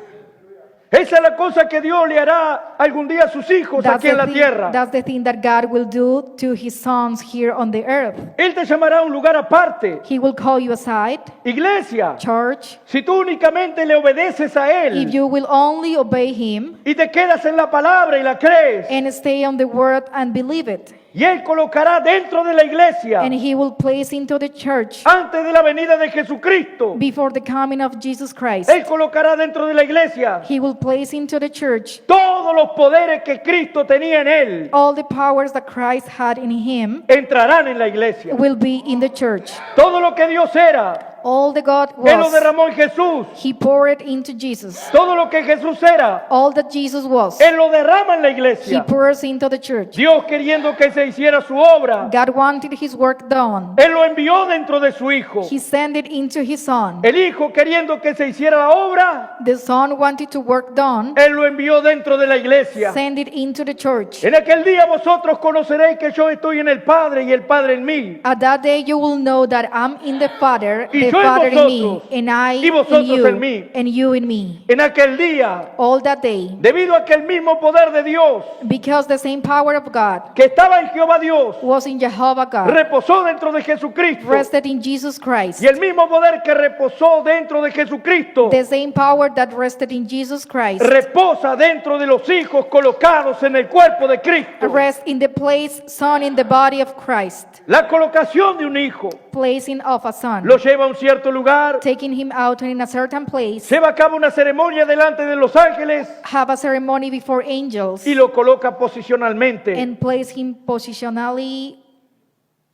Esa es la cosa que Dios le hará algún día a sus hijos aquí en la tierra. That's the thing that God will do to his sons here on the earth. Él te llamará a un lugar aparte. He will call you aside, Iglesia, church, si tú únicamente le obedeces a if Él you will only obey him y te quedas en la palabra y la crees, and stay on the word and believe it. y Él colocará dentro de la iglesia, And he will place into the church antes de la venida de Jesucristo, before the coming of Jesus Christ. Él colocará dentro de la iglesia He will place into the church todos los poderes que Cristo tenía en Él, all the powers that Christ had in him entrarán en la iglesia. will be in the church. Todo lo que Dios era, All the God Él lo was, derramó en Jesús. he poured into Jesus. Todo lo que Jesús era, All that Jesus was, Él lo derrama en la he iglesia. pours into the church. Dios queriendo que se hiciera su obra, God wanted his work done. Él lo envió dentro de su Hijo. He sent it into his son. El Hijo queriendo que se hiciera la obra, The son wanted to work done, Él lo envió dentro de la iglesia. send it into the church. En aquel día vosotros conoceréis que yo estoy en el Padre y el Padre en mí. At that day you will know that I'm in the Father, Y the yo en Father in vosotros, me, and I y vosotros in you, en mí. and you in me. En aquel día, All that day, debido a que el mismo poder de Dios because the same power of God que estaba en Jehová Dios was in Jehovah God, reposó dentro de Jesucristo, rested in Jesus Christ. y el mismo poder que reposó dentro de Jesucristo The same power that rested in Jesus Christ reposa dentro de los hijos colocados en el cuerpo de Cristo. rests in the place son in the body of Christ, La colocación de un hijo placing of a son, lo lleva a un cierto lugar, taking him out in a certain place, lleva a cabo una ceremonia delante de los ángeles have a ceremony before angels, y lo coloca posicionalmente, and place him positionally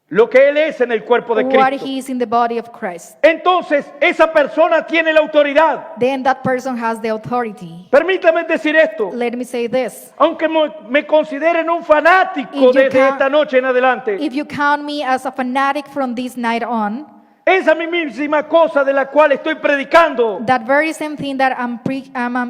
lo que él es en el cuerpo de what Cristo. he is in the body of Christ. Entonces, esa persona tiene la autoridad. Then that person has the authority. Permítame decir esto, Let me say this. aunque me consideren un fanático If you desde can't- esta noche en adelante, If you count me as a fanatic from this night on, esa mismísima cosa de la cual estoy predicando that very same thing that I'm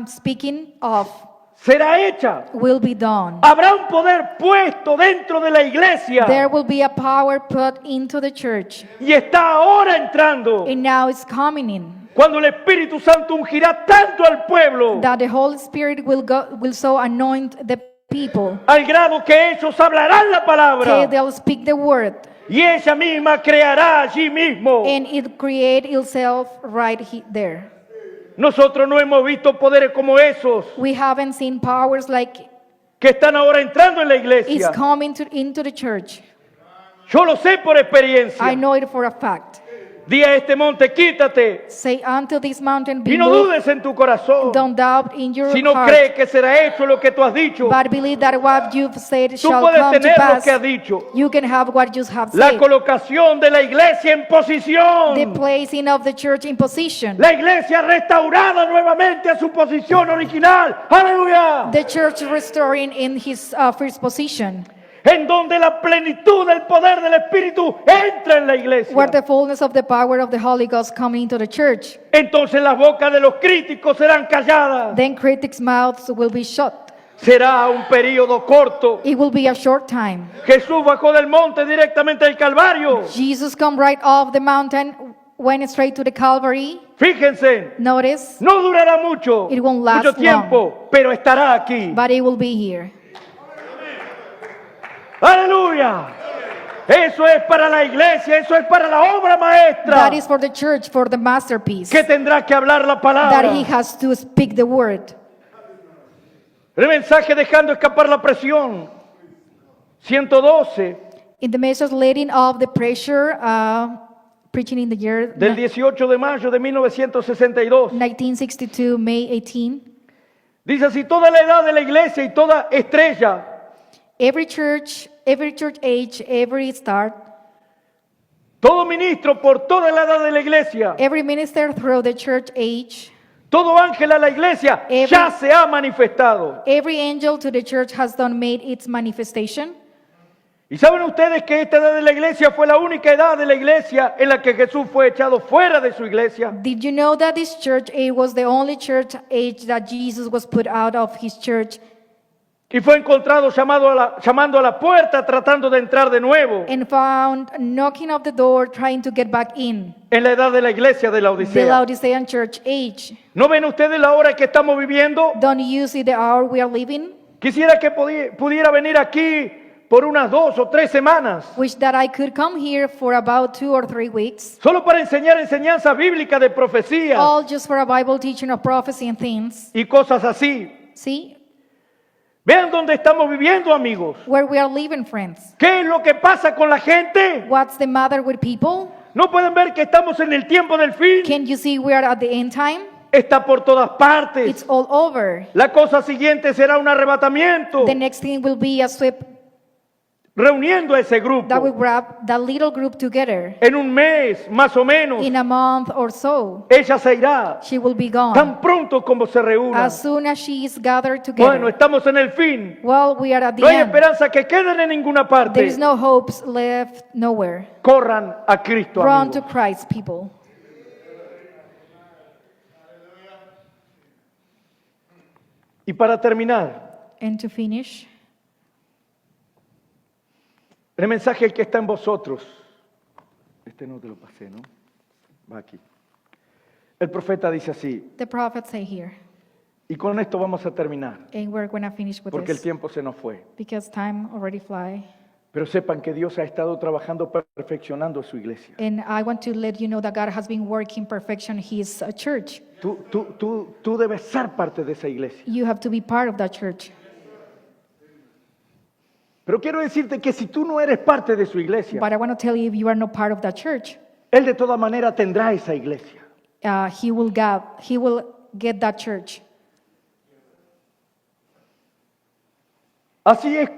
speaking of será hecha. will be done. Habrá un poder puesto dentro de la iglesia There will be a power put into the church, y está ahora entrando. and now it's coming in. Cuando el Espíritu Santo ungirá tanto al pueblo That the Holy Spirit will so anoint the people, al grado que ellos hablarán la okay, palabra they'll speak the word, y ella misma creará allí mismo. and it create itself right there. Nosotros no hemos visto poderes como esos We haven't seen powers like que están ahora entrando en la it's iglesia. coming into the church. Yo lo sé por experiencia. I know it for a fact. Di a este monte, quítate. Say unto this mountain, be Y no moved. dudes en tu corazón. Don't doubt in your Si no heart, crees que será hecho lo que tú has dicho, but believe that what you've said tú shall puedes come to tener lo pass. que has dicho. You can have what you have La said. colocación de la iglesia en The posición. placing of the church in position. La iglesia restaurada nuevamente a su posición original. Aleluya. The church restoring in his first position, En donde la plenitud del poder del Espíritu entra en la iglesia. where the fullness of the power of the Holy Ghost come into the church. Entonces las bocas de los críticos serán calladas. Then critics' mouths will be shut. Será un periodo corto. It will be a short time. Jesús bajó del monte directamente del Calvario. Jesus come right off the mountain, went straight to the Calvary. Fíjense, Notice, no durará mucho, It won't last mucho tiempo, pero estará aquí. but it will be here. Aleluya. Eso es para la iglesia, eso es para la obra maestra. That is for the church, for the masterpiece. Que tendrá que hablar la That palabra. he has to speak the word. El mensaje dejando escapar la presión. 112 In the message letting off the pressure, preaching in the year del 18 de mayo de 1962. 1962, May 18. Dice así: toda la edad de la iglesia y toda estrella, Every church age, every start, todo ministro por toda la edad de la iglesia, every minister through the church age, todo ángel a la iglesia ya se ha manifestado. every angel to the church has done made its manifestation. ¿Y saben ustedes que esta edad de la iglesia fue la única edad de la iglesia en la que Jesús fue echado fuera de su iglesia? Did you know that this church age was the only church age that Jesus was put out of his church Y fue encontrado llamando a la puerta, tratando de entrar de nuevo and found knocking of the door trying to get back in? en la edad de la iglesia de la The Odisea. Laodicean church age. ¿No ven ustedes la hora que estamos viviendo? Don't you see the hour we are living? Quisiera que pudiera venir aquí por unas 2 o 3 semanas, Wish that I could come here for about 2 or 3 weeks, solo para enseñar enseñanzas bíblicas de profecías all just for a Bible teaching of prophecy and things. y cosas así. See Vean dónde estamos viviendo, amigos. where we are living, friends. ¿Qué es lo que pasa con la gente? What's the matter with people? ¿No pueden ver que estamos en el tiempo del fin? Can you see we are at the end time? Está por todas partes. It's all over. La cosa siguiente será un arrebatamiento, The next thing will be a sweep reuniendo a ese that will grupo grab that little group together. en un mes, más o menos. In a month or so, Ella se irá she will be gone. tan pronto como se reúna. As soon as she is gathered Bueno, together. estamos en el fin. Well, we are at the No hay end. esperanza que queden en ninguna parte. There is no hopes left nowhere. Corran a Cristo, Run to amigos. Christ, people. Y para terminar, And to finish, el mensaje que está en vosotros. Este no te lo pasé, ¿no? Va aquí. El profeta dice así, the prophets say here, y con esto vamos a terminar, and we're going to finish with porque el this tiempo se nos fue. because time already fly. Pero sepan que Dios ha estado trabajando, perfeccionando su iglesia. And I want to let you know that God has been working perfection His church. Tú debes ser parte de esa iglesia. You have to be part of that church. Pero quiero decirte que si tú no eres parte de su iglesia, But I want to tell you, if you are not part of that church, Él de toda manera tendrá esa iglesia. He will get that church. Así es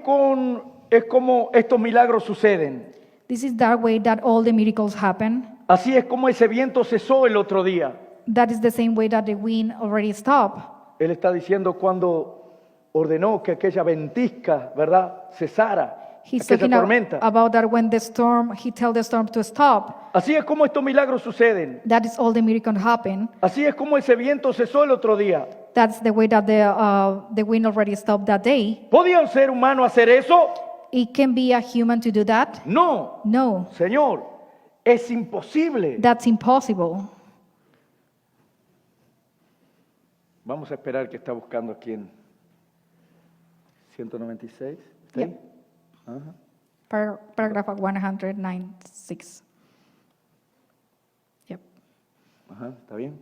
como estos milagros suceden. This is that way that all the miracles happen. Así es como ese viento cesó el otro día. That is the same way that the wind already stopped. Él está diciendo cuando ordenó que aquella ventisca, ¿verdad?, cesara, He's aquella talking tormenta. about that when the storm, He tells the storm to stop. Así es como estos milagros suceden. That is all the miracles happen. Así es como ese viento cesó el otro día. That's the way that the wind already stopped that day. ¿Podía un ser humano hacer eso? It can be a human to do that? No, No, Señor, es imposible. that's impossible. Vamos a esperar que está buscando aquí en 196. ¿Está ahí? Yep. Ajá. Paragraph 196. Yep. Ajá, ¿está bien?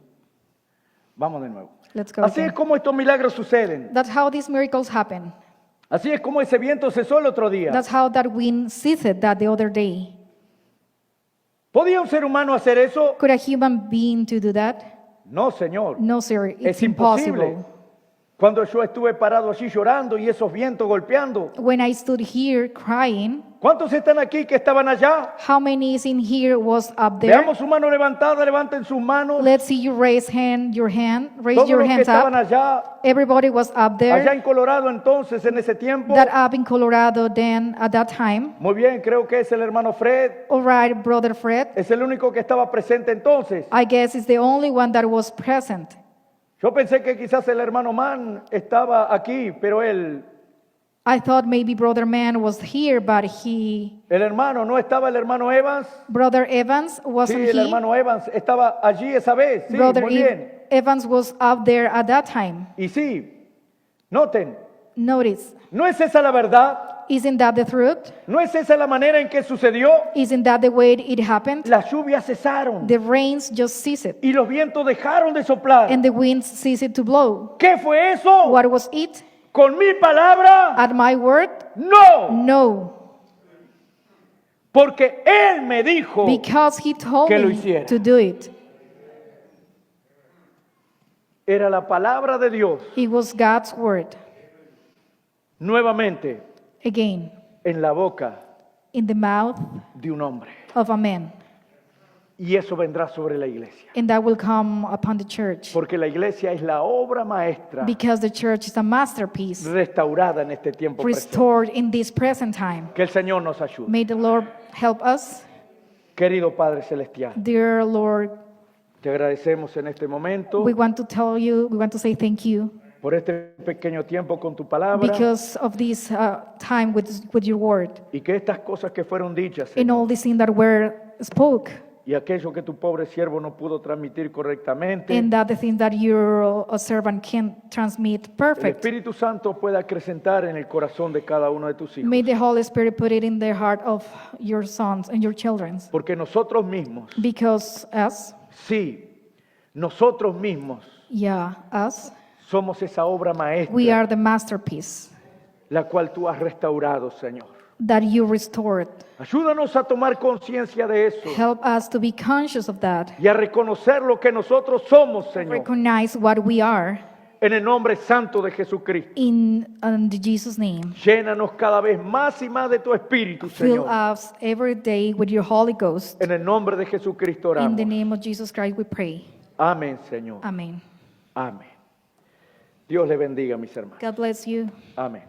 Vamos de nuevo. Let's go Así again. es como estos milagros suceden. That's how these miracles happen. Así es como ese viento cesó el otro día. That's how that wind ceased that the other day. ¿Podía un ser humano hacer eso? Could a human being to do that? No, Señor. No, sir, it's Es imposible. impossible. Cuando yo estuve parado allí llorando y esos vientos golpeando, When I stood here crying, ¿cuántos están aquí que estaban allá? how many is in here was up there? Veamos su mano levantada, levanten sus manos. Let's see you raise raise Todos your los que hands estaban up. allá, Everybody was up allá there. en Colorado entonces, en ese tiempo. That up in Colorado then at that time. Muy bien, creo que es el hermano Fred. All right, brother Fred. Es el único que estaba presente entonces. I guess it's the only one that was present. Yo pensé que quizás el hermano Mann estaba aquí, pero I thought maybe brother Man was here, but el hermano, ¿no estaba el hermano Evans? brother Evans Sí, wasn't el he? hermano Evans estaba allí esa vez. Sí, Brother muy bien. Evans was up there at that time. Y sí, noten, Notice, ¿no es esa la verdad? isn't that the truth? ¿No es esa la manera en que sucedió? Isn't that the way it happened? Las lluvias cesaron The rains just ceased, y los vientos dejaron de soplar. and the winds ceased to blow. ¿Qué fue eso? What was it? ¿Con mi palabra? At my word? No, No, porque Él me dijo. because he told que lo me hiciera. to do it. Era la palabra de Dios It was God's word. nuevamente Again, en la boca in the mouth de un hombre. of a man. Y eso vendrá sobre la iglesia. And that will come upon the church. Porque la iglesia es la obra maestra Because the church is a masterpiece restaurada en este tiempo presente. restored in this present time. Que el Señor nos ayude. May the Lord help us. Querido Padre Celestial, Dear Lord, te agradecemos en este momento we want to say thank you por este pequeño tiempo con tu palabra because of this time with your word y que estas cosas que fueron dichas, and Señor, all these things that were spoke, y aquello que tu pobre siervo no pudo transmitir correctamente, and that the things that your servant can transmit el perfect. Espíritu Santo pueda acrecentar en el corazón de cada uno de tus hijos. May the Holy Spirit put it in the heart of your sons and your children. Porque nosotros mismos, Because us, sí, nosotros mismos us, somos esa obra we are maestra, the masterpiece la cual tú has restaurado, Señor. that you restored. Ayúdanos a tomar conciencia de eso Help us to be conscious of that. y a reconocer lo que nosotros somos, Señor, Recognize what we are en el nombre santo de Jesucristo. in Jesus' name. Llénanos cada vez más y más de tu Espíritu, Fill Señor. us every day with your Holy Ghost. En el nombre de Jesucristo In oramos. the name of Jesus Christ we pray. Amén, Señor. Amen. Amén. Dios le bendiga, mis hermanos. God bless you. Amén.